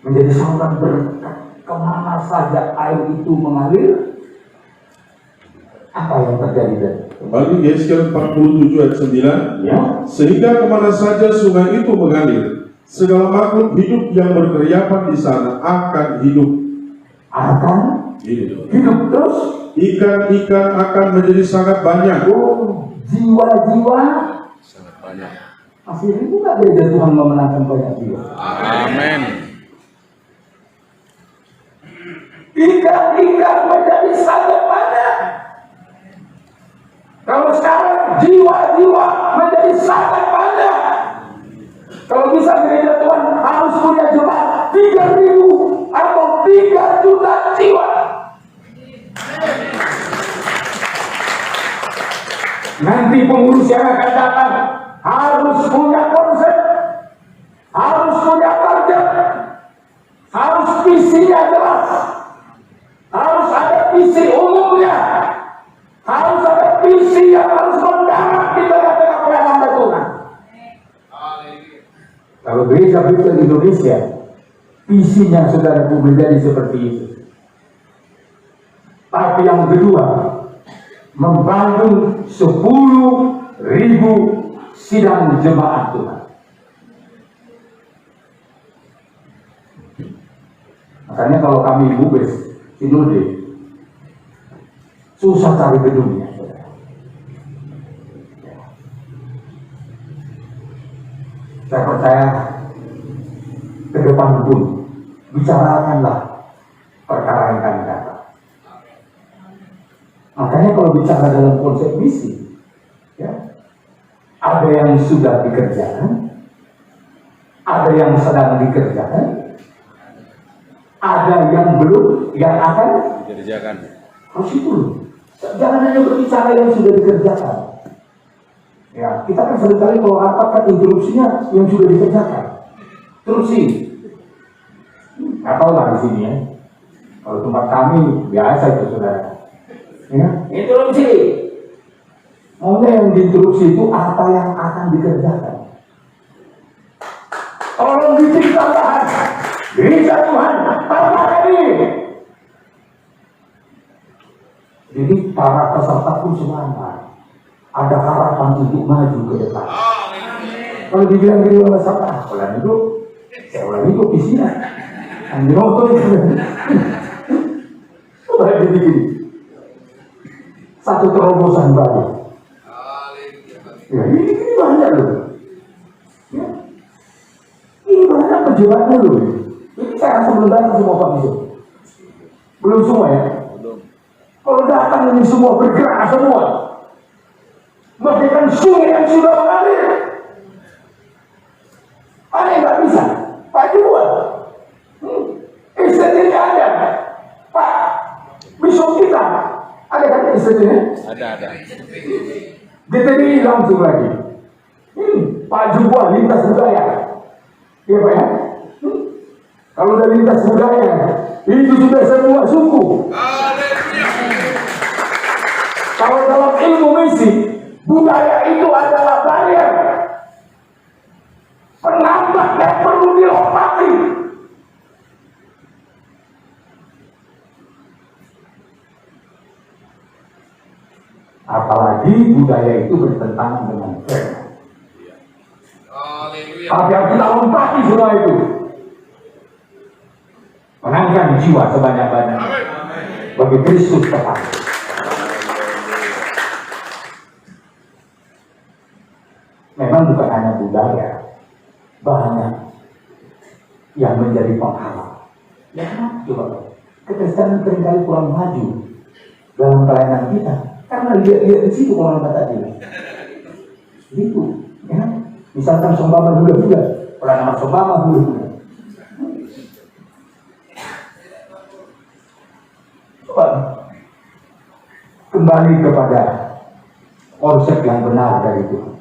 menjadi saluran berkat kemana saja air itu mengalir. Apa yang terjadi? Kembali Yesaya 47 ayat 9. Ya. Sehingga kemana saja sungai itu mengalir, segala makhluk hidup yang berkeriapan di sana akan hidup. Akan hidup terus. Ikan-ikan akan menjadi sangat banyak. Oh, jiwa-jiwa Sangat banyak. masih itu nggak beda Tuhan memenangkan banyak jiwa. Amin. Ikan-ikan menjadi sangat banyak. Kalau sekarang jiwa-jiwa menjadi sangat banyak. Kalau bisa gereja Tuhan harus punya jemaat 3.000 atau 3 juta jiwa. Nanti pengurus yang akan datang harus punya konsep, harus punya target, harus visinya jelas, harus ada visi umumnya, harus ada visi yang harus mendarat di tengah-tengah pelayanan Tuhan. Kalau gereja Kristen Indonesia, visinya saudara menjadi seperti itu. Tapi yang kedua, membangun 10.000 sidang jemaat Tuhan. Makanya kalau kami bubes sinode, susah cari gedungnya. Saya percaya ke depan pun bicarakanlah perkara yang kami datang. Makanya kalau bicara dalam konsep misi, ya, ada yang sudah dikerjakan, ada yang sedang dikerjakan, ada yang belum, yang akan Dikerjakan. harus itu. Jangan hanya berbicara yang sudah dikerjakan. Ya, kita kan seringkali kalau rapat kan instruksinya yang sudah dikerjakan. Terusin. Atau lah di sini ya. Kalau tempat kami biasa itu saudara. Ya, instruksi. Maunya yang diinstruksi itu apa yang akan dikerjakan. Tolong bikin tambahan. Gereja Tuhan, tambahkan ini. Jadi para peserta pun semangat. Ada harapan untuk maju ke depan. Kalau dibilang gini oleh siapa? Ulang itu, saya ulang itu isinya. Anjir motor itu. Coba dibikin satu terobosan baru. Ya, ini banyak loh. Ya. Ini banyak perjuangannya loh. Ini saya rasa belum datang semua Pak Bisu. Belum semua ya. Kalau datang ini semua bergerak semua. Bagaikan sungai yang sudah mengalir. Ada yang nggak bisa? Pak Juan. Istrinya ada. Pak Bishop kita. Ada kan istrinya? Ada. DTBI langsung lagi. Pak Juan lintas budaya. Iya Pak ya? Kalau dari lintas budaya, itu sudah semua suku. Kalau dalam ilmu misi, budaya itu adalah barrier. Penambat yang perlu dihormati. Apalagi budaya itu bertentangan dengan firman. Tapi kita lompati semua itu. Menangkan jiwa sebanyak-banyaknya bagi Kristus tetap. Memang bukan hanya budaya, banyak yang menjadi penghalang. Ya, coba kekristenan seringkali kurang maju dalam pelayanan kita karena lihat di situ orang kata dia. Gitu, ya. Misalkan seumpama juga pelayanan seumpama juga. Coba kembali kepada konsep yang benar dari Tuhan.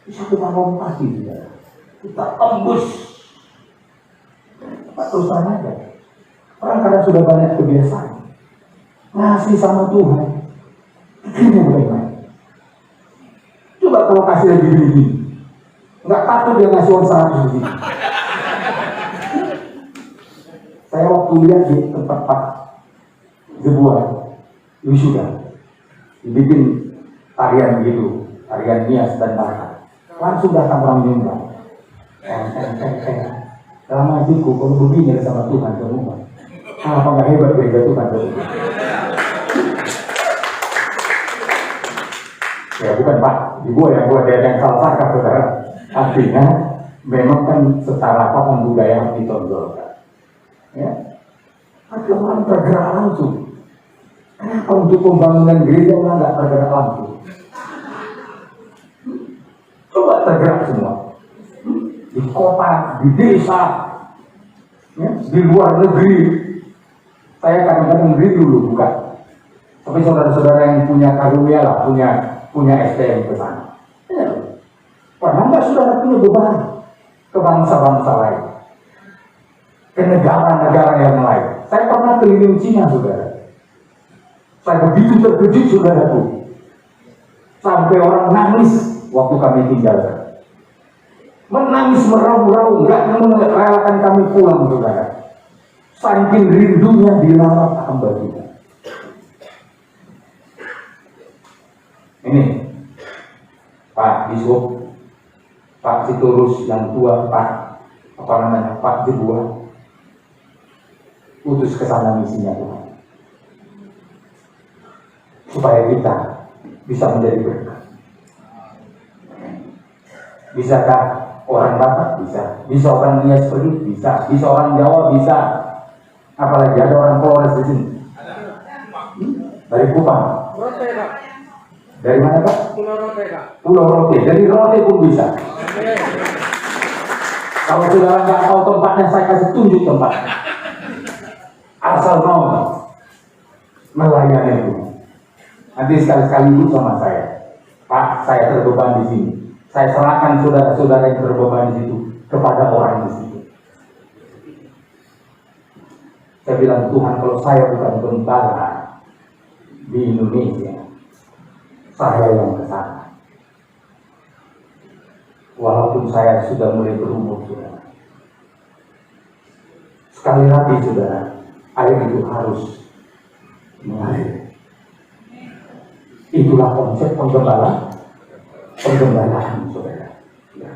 Bisa kita lompati juga, kita tembus. Terus aja. Orang kadang sudah banyak kebiasaan ngasih sama Tuhan, ini bagaimana? Coba kalau kasih lagi begini, nggak takut dia ngasih uang 100 begini. Saya waktu lihat di tempat Pak Jebuan, wisuda, dibikin tarian gitu, tarian hias dan bakat. Langsung datang orang nyumbang. Lama hatiku, kalau begini sama Tuhan semua. Apa nggak hebat gereja Tuhan semua? Ya bukan Pak, Ibu yang buat dia yang salah saudara. Artinya memang kan setara apa budaya yang ditonjolkan. Ya, ada orang tergerak langsung. Kenapa untuk pembangunan gereja orang nggak tergerak langsung? Coba tergerak semua. Di kota, di desa, ya, di luar negeri. Saya kadang-kadang negeri dulu bukan. Tapi saudara-saudara yang punya karunia lah, punya STM ke sana. Ya. Karena enggak saudara punya beban ke bangsa-bangsa lain, ke negara-negara yang lain. Saya pernah keliling Cina, saudara. Saya begitu terkejut, saudaraku. Sampai orang nangis waktu kami tinggalkan. Menangis meraung-raung, nggak merelakan kami pulang, saudara. Saking rindunya dilalap hamba kita. Ini Pak Biswop, Pak Sitorus yang tua, Pak Jebuan, utus ke sana misinya Tuhan, supaya kita bisa menjadi berkat. Bisakah orang Batak? Bisa orang Nias pergi? Bisa orang Jawa? Bisa. Apalagi ada orang Flores di sini. Dari Kupang. Dari mana Pak? Pulau Rote. Dari Rote pun bisa. Kalau saudara nggak tahu tempatnya, saya kasih tunjuk tempat. Asal mau melayani itu. Nanti sekali-sekali itu sama saya. Pak, saya terbeban di sini. Saya serahkan saudara-saudara yang terbeban di situ kepada orang di situ. Saya bilang, Tuhan, kalau saya bukan gembala di Indonesia, saya yang ke sana. Walaupun saya sudah mulai berumur, saudara. Sekali lagi, saudara, air itu harus mengalir. Itulah konsep penggembalaan, saudara. Ya.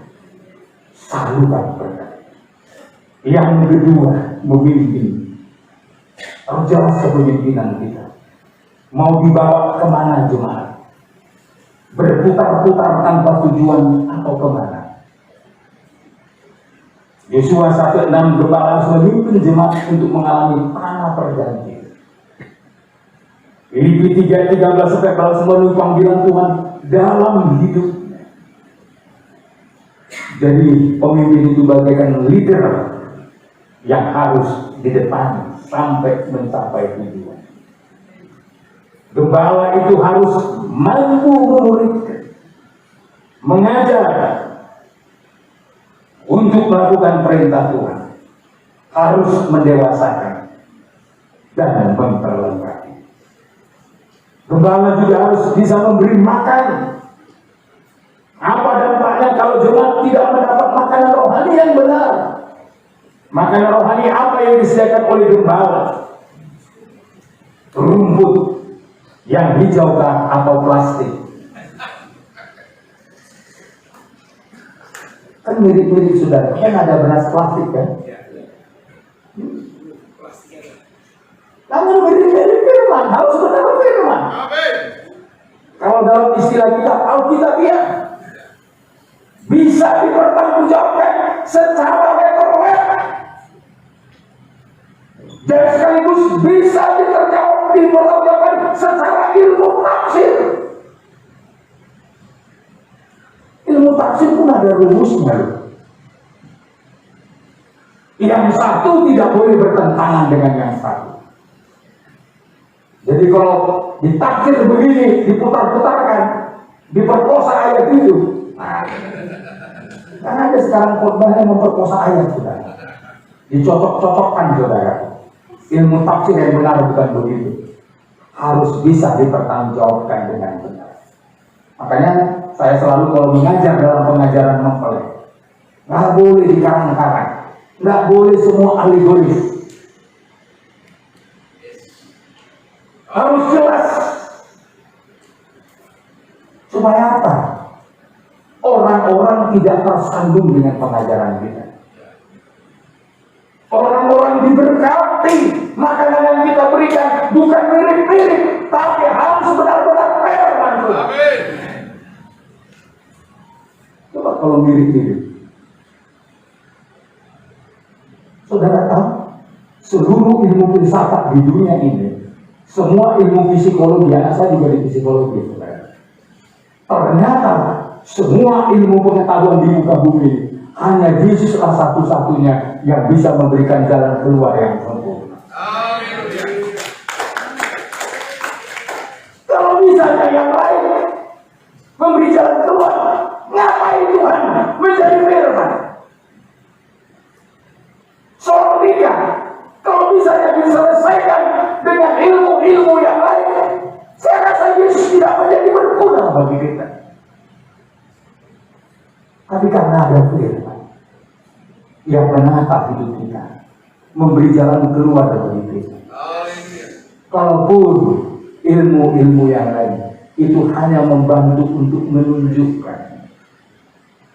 Saluran berkat. Yang kedua, memimpin. Harus jelas kepemimpinan kita. Mau dibawa kemana jemaat? Berputar-putar tanpa tujuan atau kemana? Yosua 1:6, gembala harus memimpin jemaat untuk mengalami tanah perjanjian. Filipi 3:13, supaya kalau semua panggilan Tuhan dalam hidupnya. Jadi pemimpin itu bagaikan leader yang harus di depan sampai mencapai tujuan. Gembala itu harus mampu memuridkan, mengajar, untuk melakukan perintah Tuhan, harus mendewasakan dan memperlengkapi. Gembala juga harus bisa memberi makan. Apa dampaknya Makanya kalau jemaat tidak mendapat makanan rohani yang benar, makanan rohani apa yang disediakan oleh gembala? Rumput yang hijau kah atau plastik? Kan mirip-mirip sudah, kan ada beras plastik kan? Namun mirip-mirip firman, harus benar firman. Kalau dalam istilah kita, Alkitabiah bisa dipertanggungjawabkan secara literal dan sekaligus bisa dipertanggungjawabkan secara ilmu tafsir. Ilmu tafsir pun ada rumusnya. Yang satu tidak boleh bertentangan dengan yang satu. Jadi kalau ditafsir begini, diputar-putarkan, diperkosa ayat itu. Nah, kan ada sekarang khotbah yang memperkosa ayat, saudara. Dicocok-cocokkan, saudara. Ilmu tafsir yang benar bukan begitu. Harus bisa dipertanggungjawabkan dengan benar. Makanya saya selalu kalau mengajar dalam pengajaran novel, nggak boleh dikarang-karang, nggak boleh semua alegoris. Harus jelas. Supaya apa? Orang-orang tidak tersandung dengan pengajaran kita. Orang-orang diberkati, makanan yang kita berikan bukan mirip-mirip, tapi harus benar-benar firman Tuhan. Coba kalau mirip-mirip. Saudara tahu, seluruh ilmu filsafat di dunia ini, semua ilmu psikologi, anak saya juga di psikologi, saudara. Ternyata semua ilmu pengetahuan di muka bumi hanya Yesuslah satu-satunya yang bisa memberikan jalan keluar yang sempurna. Kalau misalnya yang lain memberi jalan keluar, ngapain Tuhan menjadi firman? Soal nikah, kalau misalnya diselesaikan dengan ilmu-ilmu yang lain, saya rasa Yesus tidak menjadi berguna bagi kita. Tapi karena ada firman yang menatap hidup kita, memberi jalan keluar dari kita. Kalaupun ilmu-ilmu yang lain itu hanya membantu untuk menunjukkan,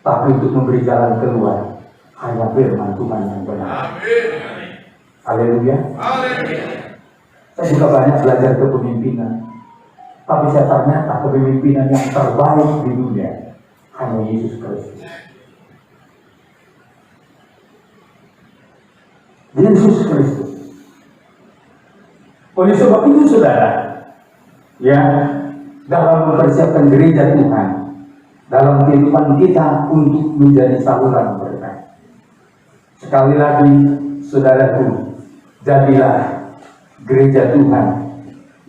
tapi untuk memberi jalan keluar hanya firman Tuhan yang benar. Haleluya. Saya juga banyak belajar kepemimpinan, tapi saya ternyata kepemimpinan yang terbaik di dunia hanya Yesus Kristus. Yesus Kristus. Oleh sebab itu, saudara, ya, dalam mempersiapkan gereja Tuhan, dalam kehidupan kita untuk menjadi saluran berkat. Sekali lagi, saudaraku, jadilah gereja Tuhan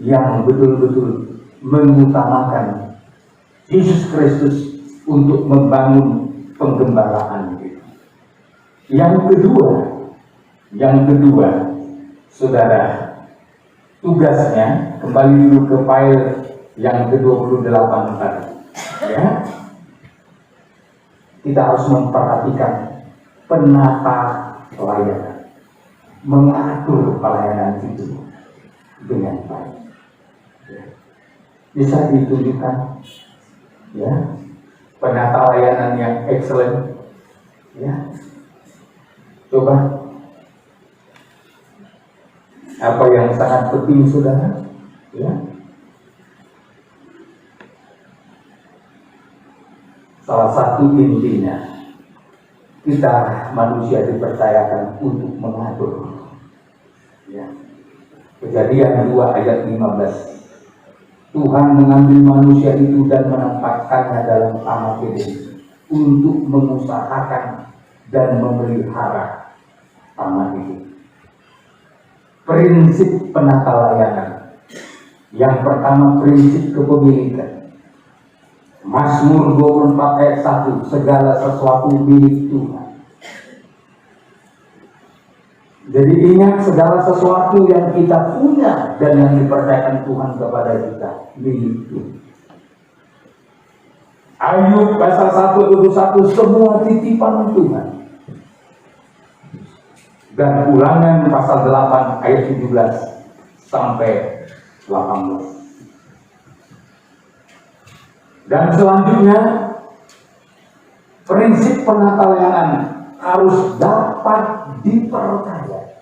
yang betul-betul mengutamakan Yesus Kristus untuk membangun penggembalaan kita. Yang kedua, saudara, tugasnya kembali dulu ke file yang ke-28 tadi. Ya, kita harus memperhatikan penata pelayanan, mengatur pelayanan itu dengan baik. Bisa ditunjukkan, ya, penata layanan yang excellent, ya. Coba apa yang sangat penting, saudara, ya. Salah satu intinya, kita manusia dipercayakan untuk mengatur, ya. Kejadian 2 ayat 15. Tuhan mengambil manusia itu dan menempatkannya dalam taman Eden untuk mengusahakan dan memelihara taman itu. Prinsip penata layanan. Yang pertama, prinsip kepemilikan. Mazmur 24 ayat 1, segala sesuatu milik Tuhan. Jadi ingat, segala sesuatu yang kita punya dan yang dipercayakan Tuhan kepada kita milik Tuhan. Ayub pasal 1:21, semua titipan Tuhan. Dan Ulangan pasal 8 ayat 17 sampai 18. Dan selanjutnya, prinsip penatalayanan harus dapat dipercaya.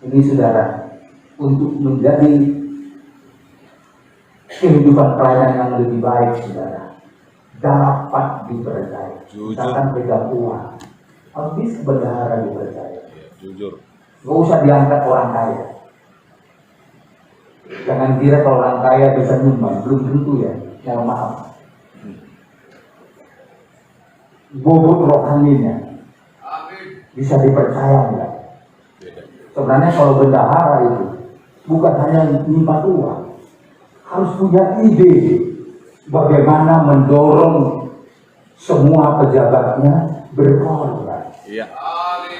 Ini saudara, untuk menjadi kehidupan pelayanan yang lebih baik, saudara, dapat dipercaya. Misalkan pegang uang, habis bendahara dipercaya. Jujur. Gak usah diangkat orang kaya. Jangan kira kalau orang kaya bisa nyumbang, belum tentu ya. Yang maaf. Bobot rohaninya bisa dipercaya enggak? Sebenarnya kalau bendahara itu bukan hanya nyimpan uang, harus punya ide bagaimana mendorong semua pejabatnya berkorban. Iya.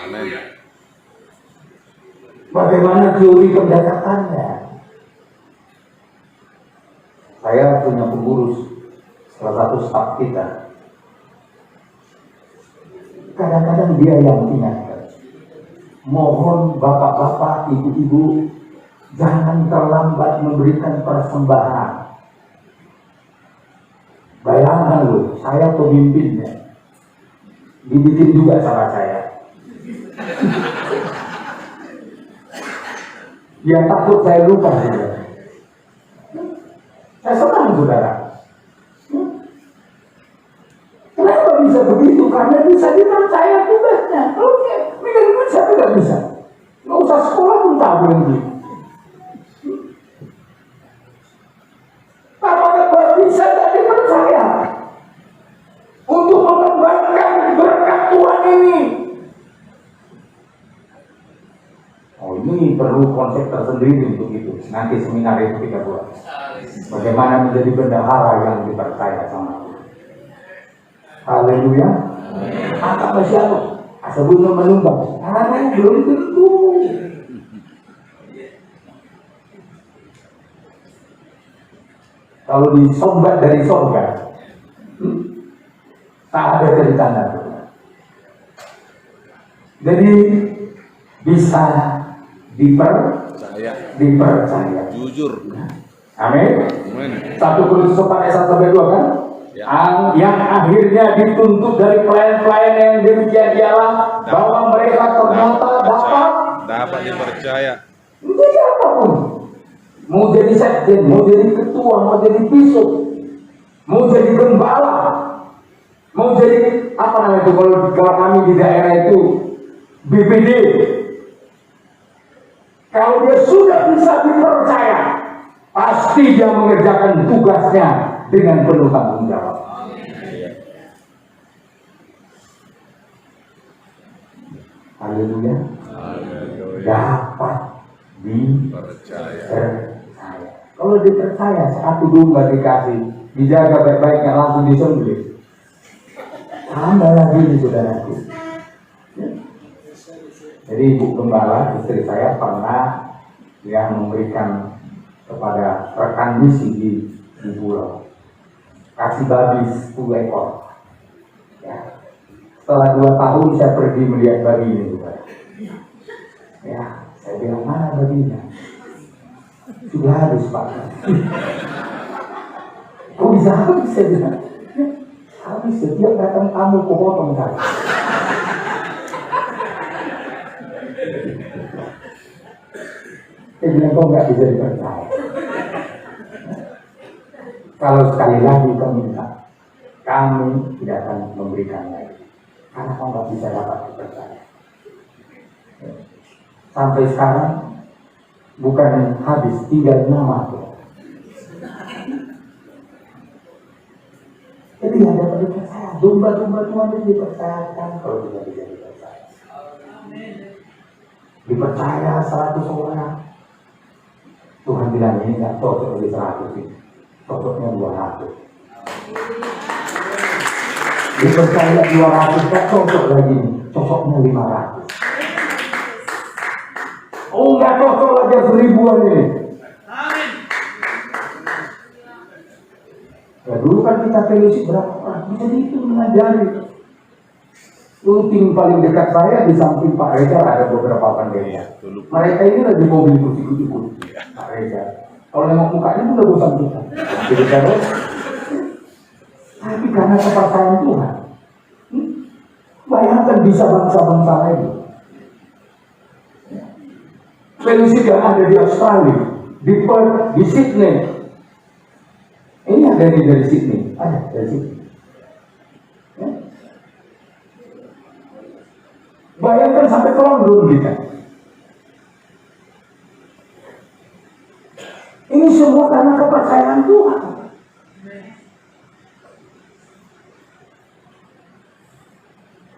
Amin. Bagaimana teori pendapatannya? Saya punya pengurus, salah satu staf kita. Kadang-kadang dia yang ingatkan. Mohon bapak-bapak, ibu-ibu, jangan terlambat memberikan persembahan. Bayangkan loh, saya pemimpinnya. Dibikin juga sama saya. Dia takut saya lupa juga. Saya senang, saudara. Kenapa bisa begitu? Karena bisa dipercaya tugasnya. Oke, bikin bisa tidak bisa. Nggak usah sekolah pun tahu berhenti. Apakah bisa tidak dipercaya untuk mengembangkan berkat Tuhan ini? Oh, ini perlu konsep tersendiri untuk itu. Nanti seminar itu kita buat. Bagaimana menjadi bendahara yang dipercaya sama Tuhan. Haleluya. Apa siapa? Sebelum menumbang. Belum tentu. Kalau disombat dari sorga, tak ada ceritanya. Jadi bisa dipercaya. Jujur. Amin. Amin. 1 Korintus 4 ayat 1-2 kan? Ya. Yang akhirnya dituntut dari pelayan-pelayan yang demikian ialah bahwa mereka ternyata dapat dipercaya. menjadi apapun. Mau jadi sekjen, mau jadi ketua, mau jadi biskup, mau jadi gembala, mau jadi apa namanya itu kalau kami di daerah itu BPD. Kalau dia sudah bisa dipercaya, pasti dia mengerjakan tugasnya dengan penuh tanggung jawab. Haleluya. Dapat dipercaya. Kalau dipercaya, satu domba dikasih, dijaga baik-baiknya langsung disembelih. Sama lagi nih saudaraku. Jadi Ibu Gembala, istri saya pernah yang memberikan kepada rekan misi di pulau, kasih babi 10 ekor. Ya. Setelah 2 tahun saya pergi melihat babi ini juga. Ya, saya bilang mana babinya? Sudah habis Pak. Kok bisa habis? Saya bilang habis, setiap datang tamu kok potong saya. Saya bilang kok nggak bisa dipercaya. Kalau sekali lagi kami tidak akan memberikan lagi, karena kau nggak bisa dapat dipercaya. Sampai sekarang bukan habis, tinggal nama tuh. Jadi yang dapat dipercaya, domba-domba Tuhan itu dipercayakan kalau tidak bisa dipercaya. Dipercaya 100 orang. Tuhan bilang ini nggak cocok di 100 ini, cocoknya 200. Dipercaya 200 nggak cocok lagi, cocoknya 500. Oh nggak cocok lagi 1000-an ini. Ya dulu kan kita fellowship berapa orang, jadi itu mengajari. Dulu tim paling dekat saya di samping Pak Reza ada beberapa pendeta. Mereka ini lagi mobil ikut-ikut Pak Reza. Kalau nengok mukanya udah bosan kita. Jadi terus, tapi karena kepercayaan Tuhan, bayangkan bisa bangsa-bangsa lain. Fellowship yang ada di Australia, di Perth, di Sydney. Ini ada dari Sydney, ada dari Sydney. Ya. Bayangkan sampai ke London kita. Ini semua karena kepercayaan Tuhan.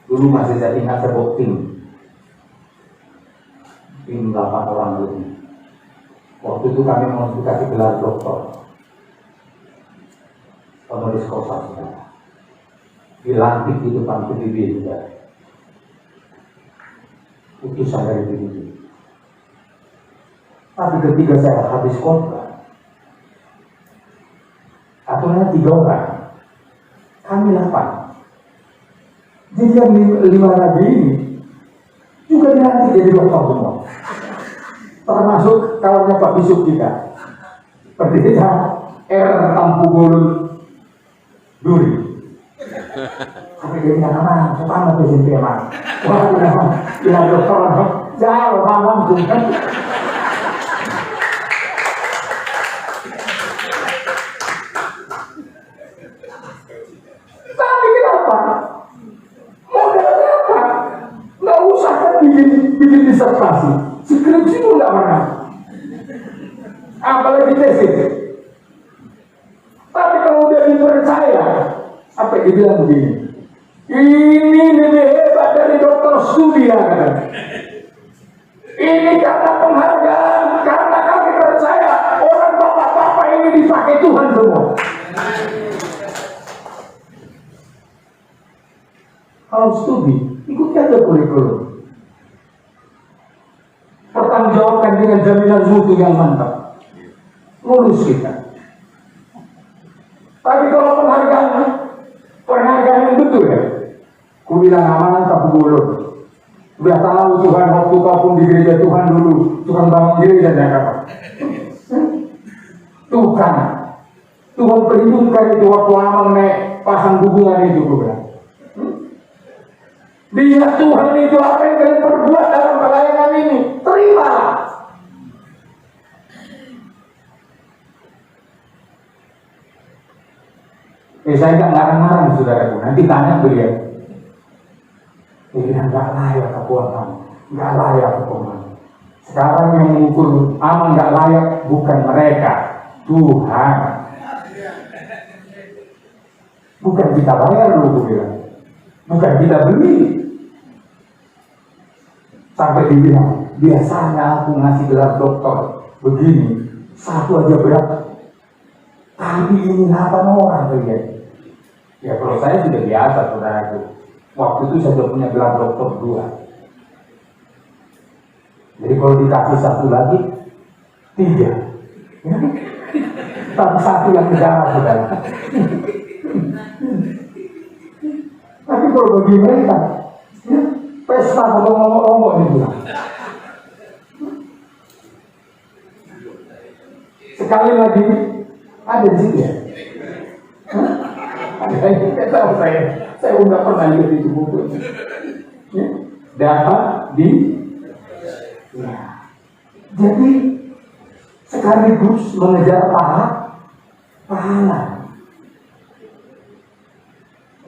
Dulu masih saya ingat sebuah tim 8 orang dulu. Waktu itu kami mau dikasih gelar doktor honoris causa saudara. Dilantik di depan PBB saudara. Utusan dari PBB. Tapi ketika saya habis khotbah, aturannya 3 orang, kami 8. Jadi yang 5 lagi ini juga dilantik jadi dokter semua. Termasuk kawannya Pak Bisuk kita, pendeta R. Tampugul Duri. Tapi dia bilang, "Aman, cepat ke sini, Aman." Wah, bilang dokter, jauh, Aman, bukan. Tapi kenapa? Modalnya apa? Nggak usah kan bikin disertasi. Skripsi pun nggak pernah. Apalagi tesis. Tapi kalau udah dipercaya, apa dia bilang begini? Ini lebih hebat dari dokter studi ya. Ini karena penghargaan, karena kami percaya orang bapak-bapak ini dipakai Tuhan semua. Kalau studi, ikuti aja kurikulum. Pertanggungjawabkan dengan jaminan mutu yang mantap. Lulus kita. Tapi kalau penghargaan yang betul ya, ku bilang Aman tak bulur. Udah tahu Tuhan waktu kau pun di gereja Tuhan dulu, Tuhan bangun gereja dan apa? Tuhan perhitungkan itu waktu Aman naik pasang hubungan itu ku bilang. Lihat Tuhan itu apa yang kalian perbuat dalam pelayanan ini, terimalah. Saya nggak ngarang-ngarang saudaraku, nanti tanya beliau. Dia bilang nggak layak kekuatan, nggak layak kekuatan. Sekarang yang mengukur Aman nggak layak bukan mereka, Tuhan. Bukan kita bayar loh, bilang. Bukan kita beli. Sampai dibilang, biasanya aku ngasih gelar dokter begini, 1 aja berat. Tapi ini 8 orang kalian. Ya kalau saya sudah biasa saudaraku. Waktu itu saya sudah punya gelar dokter 2. Jadi kalau dikasih 1 lagi, 3. Ya? Tapi 1 yang negara saudara. Tapi kalau bagi mereka, ya, pesta atau ngomong-ngomong itu. Sekali lagi, ada di sini ya? Ada saya udah pernah lihat itu buku. Ya, dapat di ya. Jadi sekaligus mengejar pahala.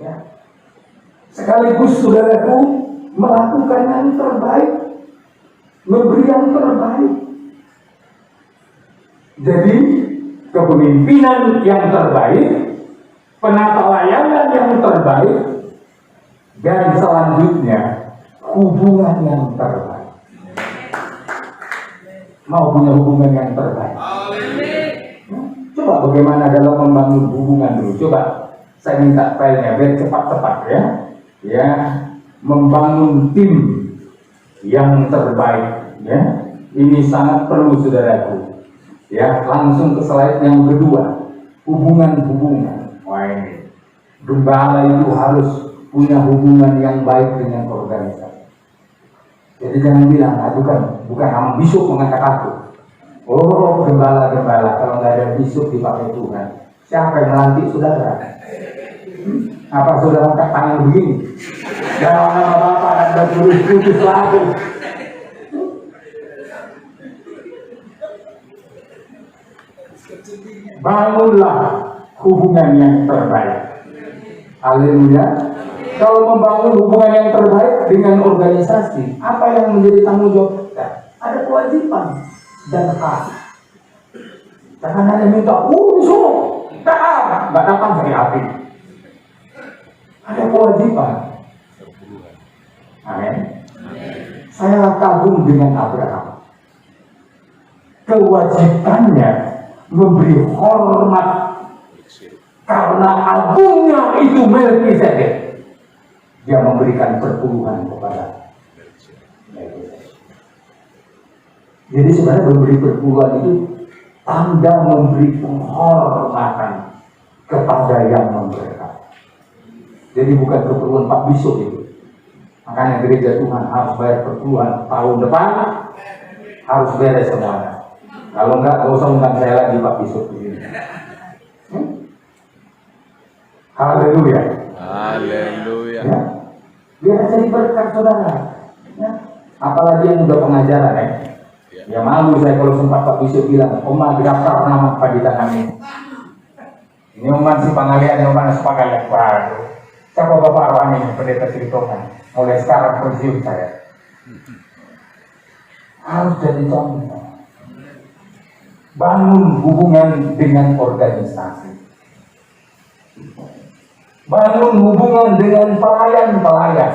Ya. Sekaligus saudaraku melakukan yang terbaik, memberi yang terbaik. Jadi kepemimpinan yang terbaik, penata layanan yang terbaik, dan selanjutnya hubungan yang terbaik. Mau punya hubungan yang terbaik. Coba bagaimana dalam membangun hubungan dulu. Coba saya minta filenya biar cepat-cepat ya. Ya, membangun tim yang terbaik. Ya, ini sangat perlu saudaraku. Ya, langsung ke slide yang kedua, hubungan-hubungan. Wah ini, gembala itu harus punya hubungan yang baik dengan organisasi. Jadi jangan bilang, bukan nama bisu mengangkat aku. Oh gembala, kalau nggak ada bisu dipakai Tuhan. Siapa yang melantik saudara? Apa saudara angkat tangan begini? Dalam nama Bapa dan Roh Kudus lagi. Bangunlah hubungan yang terbaik. Haleluya. Kalau membangun hubungan yang terbaik dengan organisasi, apa yang menjadi tanggung jawab kita? Ada kewajiban dan hak. Jangan hanya minta, disuruh, nggak datang dari hati. Ada kewajiban. Amin. Saya kagum dengan Abraham. Kewajibannya memberi hormat karena agungnya itu Melkisedek. Dia memberikan perpuluhan kepada Melkisedek. Jadi sebenarnya memberi perpuluhan itu tanda memberi penghormatan kepada yang memberkati. Jadi bukan keperluan Pak Bisop itu. Makanya gereja Tuhan harus bayar perpuluhan tahun depan, harus beres semuanya. Kalau enggak, gak usah undang saya lagi Pak Bisop di sini. Haleluya. Haleluya. Ya. Biar jadi berkat saudara. Ya. Apalagi yang udah pengajaran ya. Ya malu saya kalau sempat Pak Bisop bilang, Oma daftar nama Pak di tangan ini. Ini Oman si pengalian, Oman sepakalian. Waduh. Siapa Bapak Arwani pendeta ceritakan? Mulai sekarang pensiun saya. Harus jadi contoh. Bangun hubungan dengan organisasi. Bangun hubungan dengan pelayan-pelayan.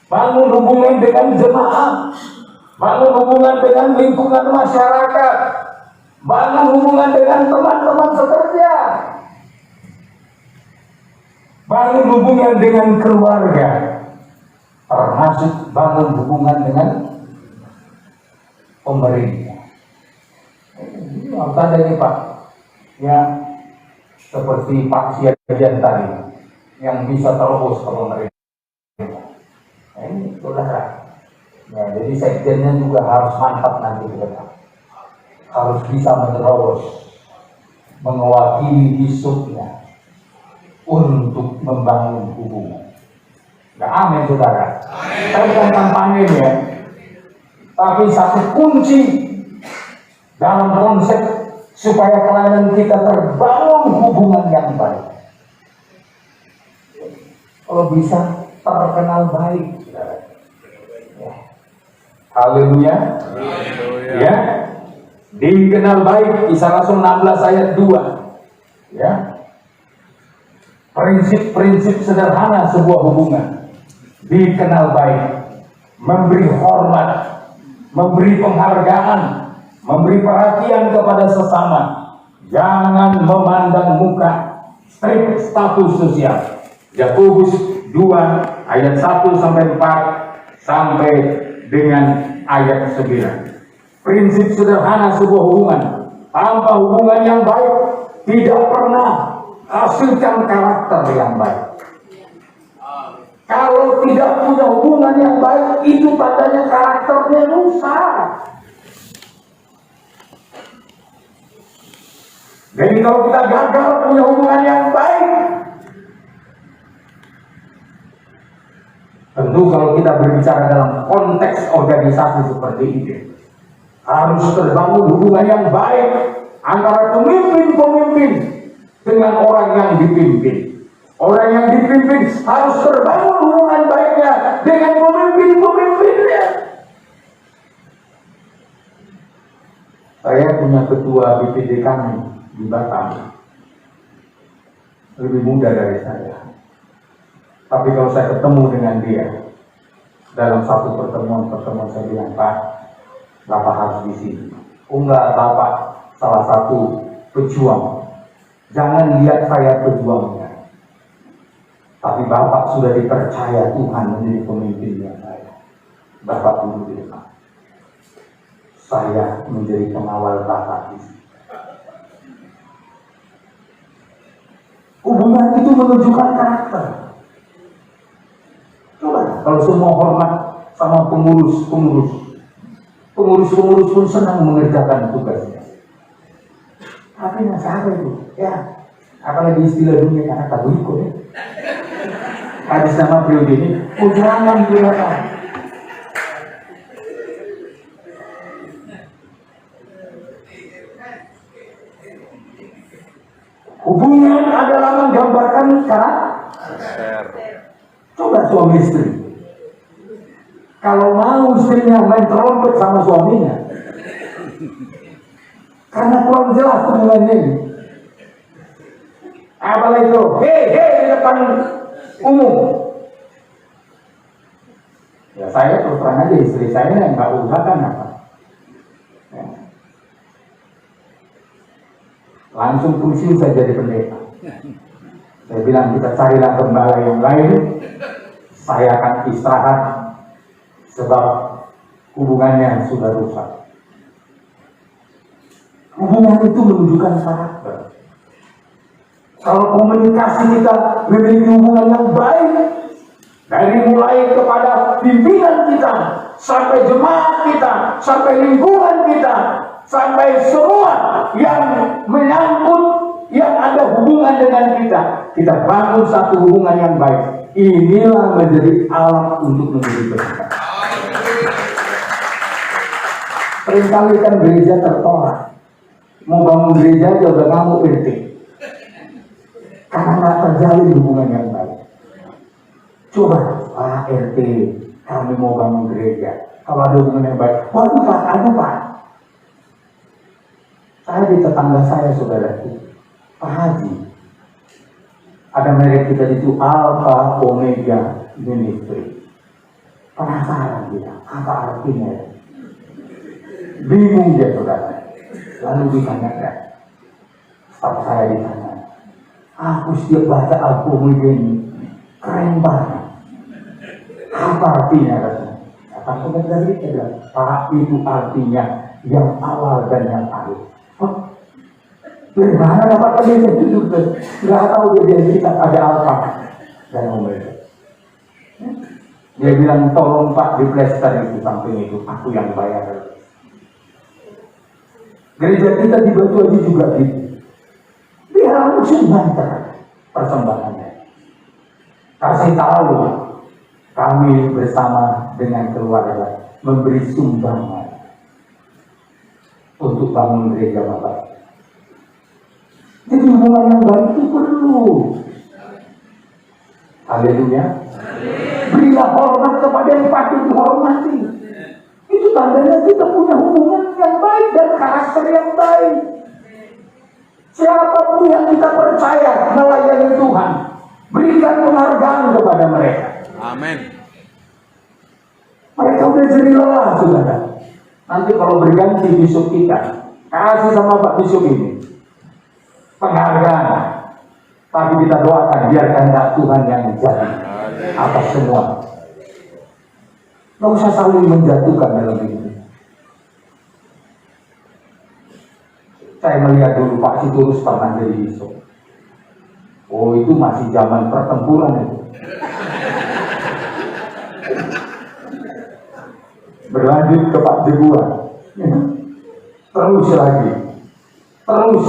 Bangun hubungan dengan jemaat. Bangun hubungan dengan lingkungan masyarakat. Bangun hubungan dengan teman-teman sekerja. Bangun hubungan dengan keluarga. Termasuk bangun hubungan dengan pemerintah. Ini ada ini Pak. Ya, seperti Pak Siagian tadi yang bisa terus ke pemerintah. Ini saudara. Ya, jadi sekjennya juga harus mantap nanti ke depan. Harus bisa menerobos, mewakili bisupnya untuk membangun hubungan. Nah, amin saudara. Saya bukan kampanye ya, tapi satu kunci dalam konsep supaya pelayanan kita terbangun hubungan yang baik. Kalau bisa terkenal baik, saudara. Ya. Haleluya. Ya. Dikenal baik, Kisah Rasul 16 ayat 2. Ya. Prinsip-prinsip sederhana sebuah hubungan. Dikenal baik, memberi hormat, memberi penghargaan, memberi perhatian kepada sesama, jangan memandang muka, strict status sosial. Yakobus 2 ayat 1 sampai 4 sampai dengan ayat 9. Prinsip sederhana sebuah hubungan. Tanpa hubungan yang baik tidak pernah hasilkan karakter yang baik. Kalau tidak punya hubungan yang baik, itu tandanya karakternya rusak. Jadi kalau kita gagal punya hubungan yang baik, tentu kalau kita berbicara dalam konteks organisasi seperti ini, harus terbangun hubungan yang baik antara pemimpin-pemimpin dengan orang yang dipimpin. Orang yang dipimpin harus terbangun hubungan baiknya dengan pemimpin-pemimpinnya. Saya punya ketua BPD kami di Batam, lebih muda dari saya. Tapi kalau saya ketemu dengan dia dalam satu pertemuan saya bilang, Pak, Bapak harus di sini. Enggak, Bapak salah satu pejuang. Jangan lihat saya pejuangnya. Tapi Bapak sudah dipercaya Tuhan menjadi pemimpinnya saya. Bapak dulu di depan. Saya menjadi pengawal Bapak di sini. Hubungan itu menunjukkan karakter. Coba kalau semua hormat sama pengurus pun senang mengerjakan tugasnya. Tapi siapa itu? Ya, apalagi istilah dunia anak tabuiko ya. Habis nama periode ini, jangan gunakan. Hubungan adalah menggambarkan karakter. Coba suami istri. Kalau mau istrinya main trompet sama suaminya, karena kurang jelas hubungan ini. Apalagi itu, hei di depan umum. Ya saya terus terang aja istri saya yang nggak usahakan apa. Ya. Langsung pusing saya jadi pendeta. Saya bilang kita carilah gembala yang lain. Saya akan istirahat sebab hubungannya sudah rusak. Hubungan itu menunjukkan karakter. Kalau komunikasi kita memiliki hubungan yang baik, dari mulai kepada pimpinan kita, sampai jemaat kita, sampai lingkungan kita, sampai semua yang menyangkut, yang ada hubungan dengan kita bangun satu hubungan yang baik. Inilah menjadi alat untuk menjadi berkat. Seringkali kan gereja tertolak. Mau bangun gereja aja udah ngamuk RT. Karena nggak terjalin hubungan yang baik. Coba, Pak RT, kami mau bangun gereja. Kalau ada hubungan yang baik, waduh Pak, ada Pak. Saya di tetangga saya, saudara, Pak Haji. Ada merek kita itu Alpha Omega Ministry. Penasaran dia, apa artinya? Bingung dia, saudara. Lalu ditanyakan, staf saya ditanya, aku setiap baca Al-Quran ini keren banget. Apa artinya katanya? Kata komentar itu, Pak, itu artinya yang awal dan yang akhir. Dari mana dapat dia itu? Nggak tahu dia cerita ada apa dan Omega. Dia bilang tolong Pak di plester itu samping itu, aku yang bayar. Gereja kita di Batu Haji juga gitu. Dia langsung banter persembahannya. Kasih tahu kami bersama dengan keluarga memberi sumbangan untuk bangun gereja Bapak. Jadi hubungan yang baik itu perlu. Haleluya. Berilah hormat kepada yang patut dihormati. Itu tandanya kita punya hubungan yang baik dan karakter yang baik. Siapapun yang kita percaya melayani Tuhan, berikan penghargaan kepada mereka. Amin. Mereka udah jadi lelah, saudara. Nanti kalau berganti biskup kita, kasih sama Pak Biskup ini penghargaan. Tapi kita doakan biar kehendak Tuhan yang jadi atas semua. Nggak usah saling menjatuhkan dalam hidup. Saya melihat dulu Pak Sitorus pernah jadi biskup. Oh, itu masih zaman pertempuran itu. Berlanjut ke Pak Jebuan. Terus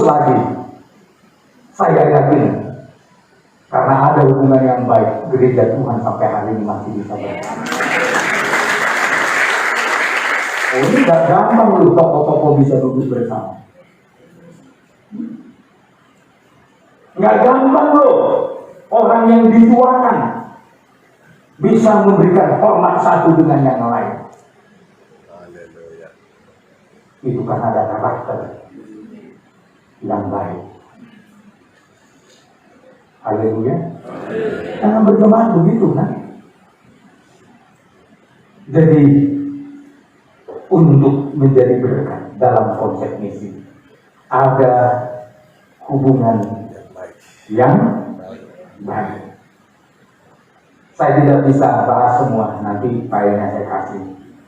lagi. Saya yakin karena ada hubungan yang baik, gereja Tuhan sampai hari ini masih bisa berjalan. Oh, ini gak gampang loh tokoh-tokoh bisa duduk bersama. Gak gampang loh orang yang dituakan bisa memberikan hormat satu dengan yang lain. Itu kan ada karakter yang baik. Haleluya. Jangan berjemaat begitu kan. Jadi untuk menjadi berkat dalam konsep misi ada hubungan yang baik. Saya tidak bisa bahas semua, nanti filenya saya kasih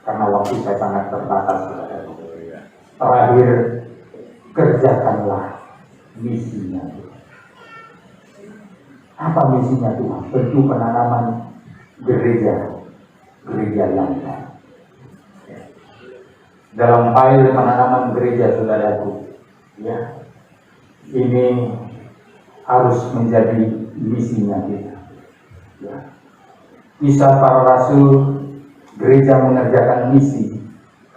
karena waktu saya sangat terbatas. Terakhir, kerjakanlah misinya. Apa misinya Tuhan? Tentu penanaman gereja yang baik. Dalam file penanaman gereja, saudaraku, ya, ini harus menjadi misinya kita. Ya. Kisah para rasul, gereja mengerjakan misi.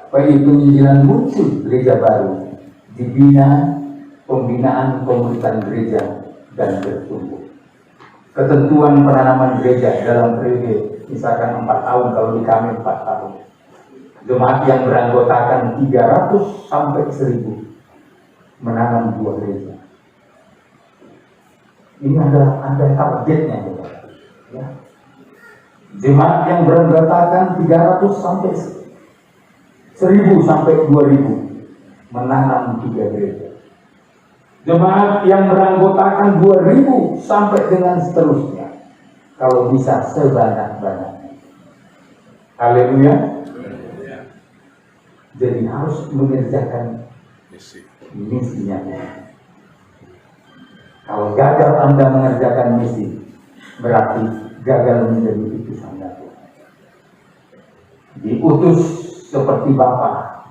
Penginjilan muncul gereja baru, dibina pembinaan komunitas gereja dan bertumbuh. Ketentuan penanaman gereja dalam periode misalkan 4 tahun, kalau di kami 4 tahun. Jemaat yang beranggotakan 300 sampai 1000 menanam 2 gereja. Ini ada targetnya, ya. Jemaat yang beranggotakan 300 sampai 1000 sampai 2000 menanam 3 gereja. Jemaat yang beranggotakan 2000 sampai dengan seterusnya, kalau bisa sebanyak-banyaknya. Haleluya. Jadi harus mengerjakan misinya. Kalau gagal Anda mengerjakan misi, berarti gagal menjadi utusan Tuhan. Diutus seperti Bapa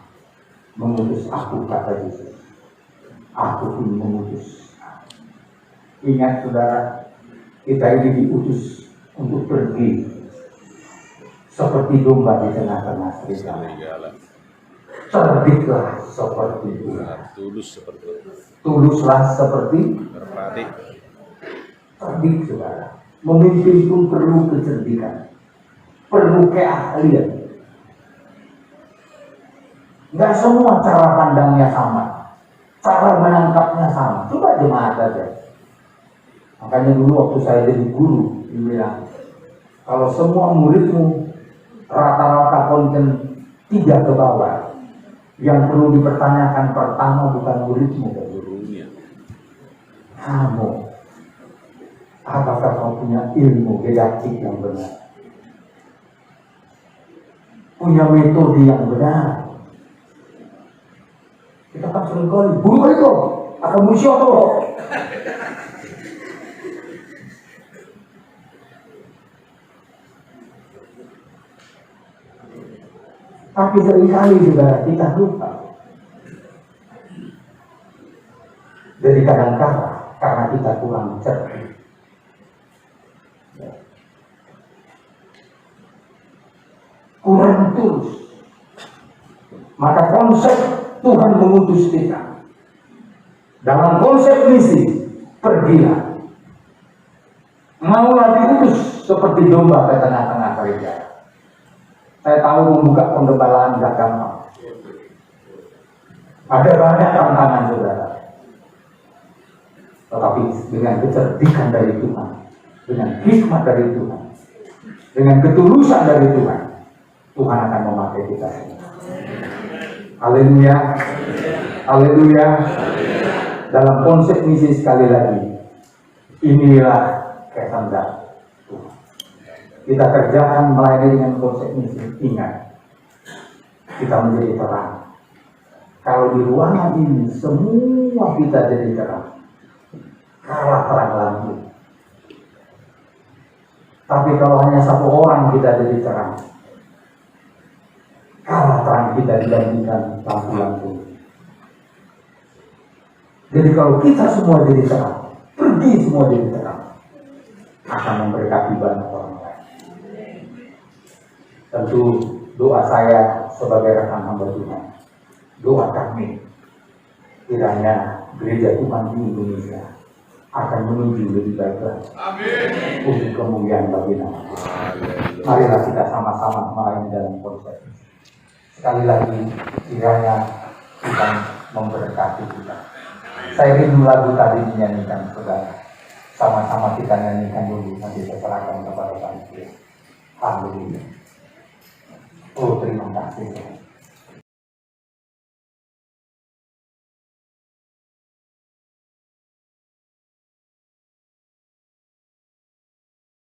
mengutus aku, kata Yesus. Aku pun mengutus. Ingat saudara, kita ini diutus untuk pergi seperti domba di tengah-tengah serigala. Cerdiklah seperti ular. Tuluslah seperti merpati. Cerdik saudara. Memimpin pun perlu kecerdikan, perlu keahlian. Nggak semua cara pandangnya sama, cara menangkapnya sama. Coba jemaat aja. Makanya dulu waktu saya jadi guru, dia bilang, kalau semua muridmu rata-rata konten 3 ke bawah, yang perlu dipertanyakan pertama bukan muridmu, gurunya. Kamu, apakah kamu punya ilmu didaktik yang benar? Punya metode yang benar? Kita kan sering kali, guru itu, atau musuh itu. Tapi seringkali juga kita lupa. Jadi kadang-kadang karena kita kurang cerdik, kurang tulus, maka konsep Tuhan mengutus kita dalam konsep misi, pergilah, maulah diutus seperti domba ke tengah-tengah serigala. Saya tahu membuka penggembalaan gak gampang. Ada banyak tantangan saudara. Tetapi dengan kecerdikan dari Tuhan, dengan hikmat dari Tuhan, dengan ketulusan dari Tuhan, Tuhan akan memakai kita semua. Haleluya. Haleluya. Dalam konsep misi sekali lagi, inilah kehendak. Kita kerjakan melayani dengan konsep misi. Ingat, kita menjadi terang. Kalau di ruangan ini semua kita jadi terang, kalah terang lampu. Tapi kalau hanya 1 orang kita jadi terang, kalah terang kita dibandingkan lampu-lampu. Jadi kalau kita semua jadi terang, pergi semua jadi terang, akan memberkati banyak orang. Tentu doa saya sebagai rekan hamba Tuhan, doa kami kiranya gereja Tuhan di Indonesia akan menuju lebih baik lagi. Amin. Untuk kemuliaan bagi nama Tuhan. Marilah kita sama-sama melayani dalam konsep. Sekali lagi kiranya Tuhan memberkati kita. Saya rindu lagu tadi dinyanyikan saudara. Sama-sama kita nyanyikan dulu, nanti saya serahkan kepada panitia. Haleluya. Oh, terima kasih.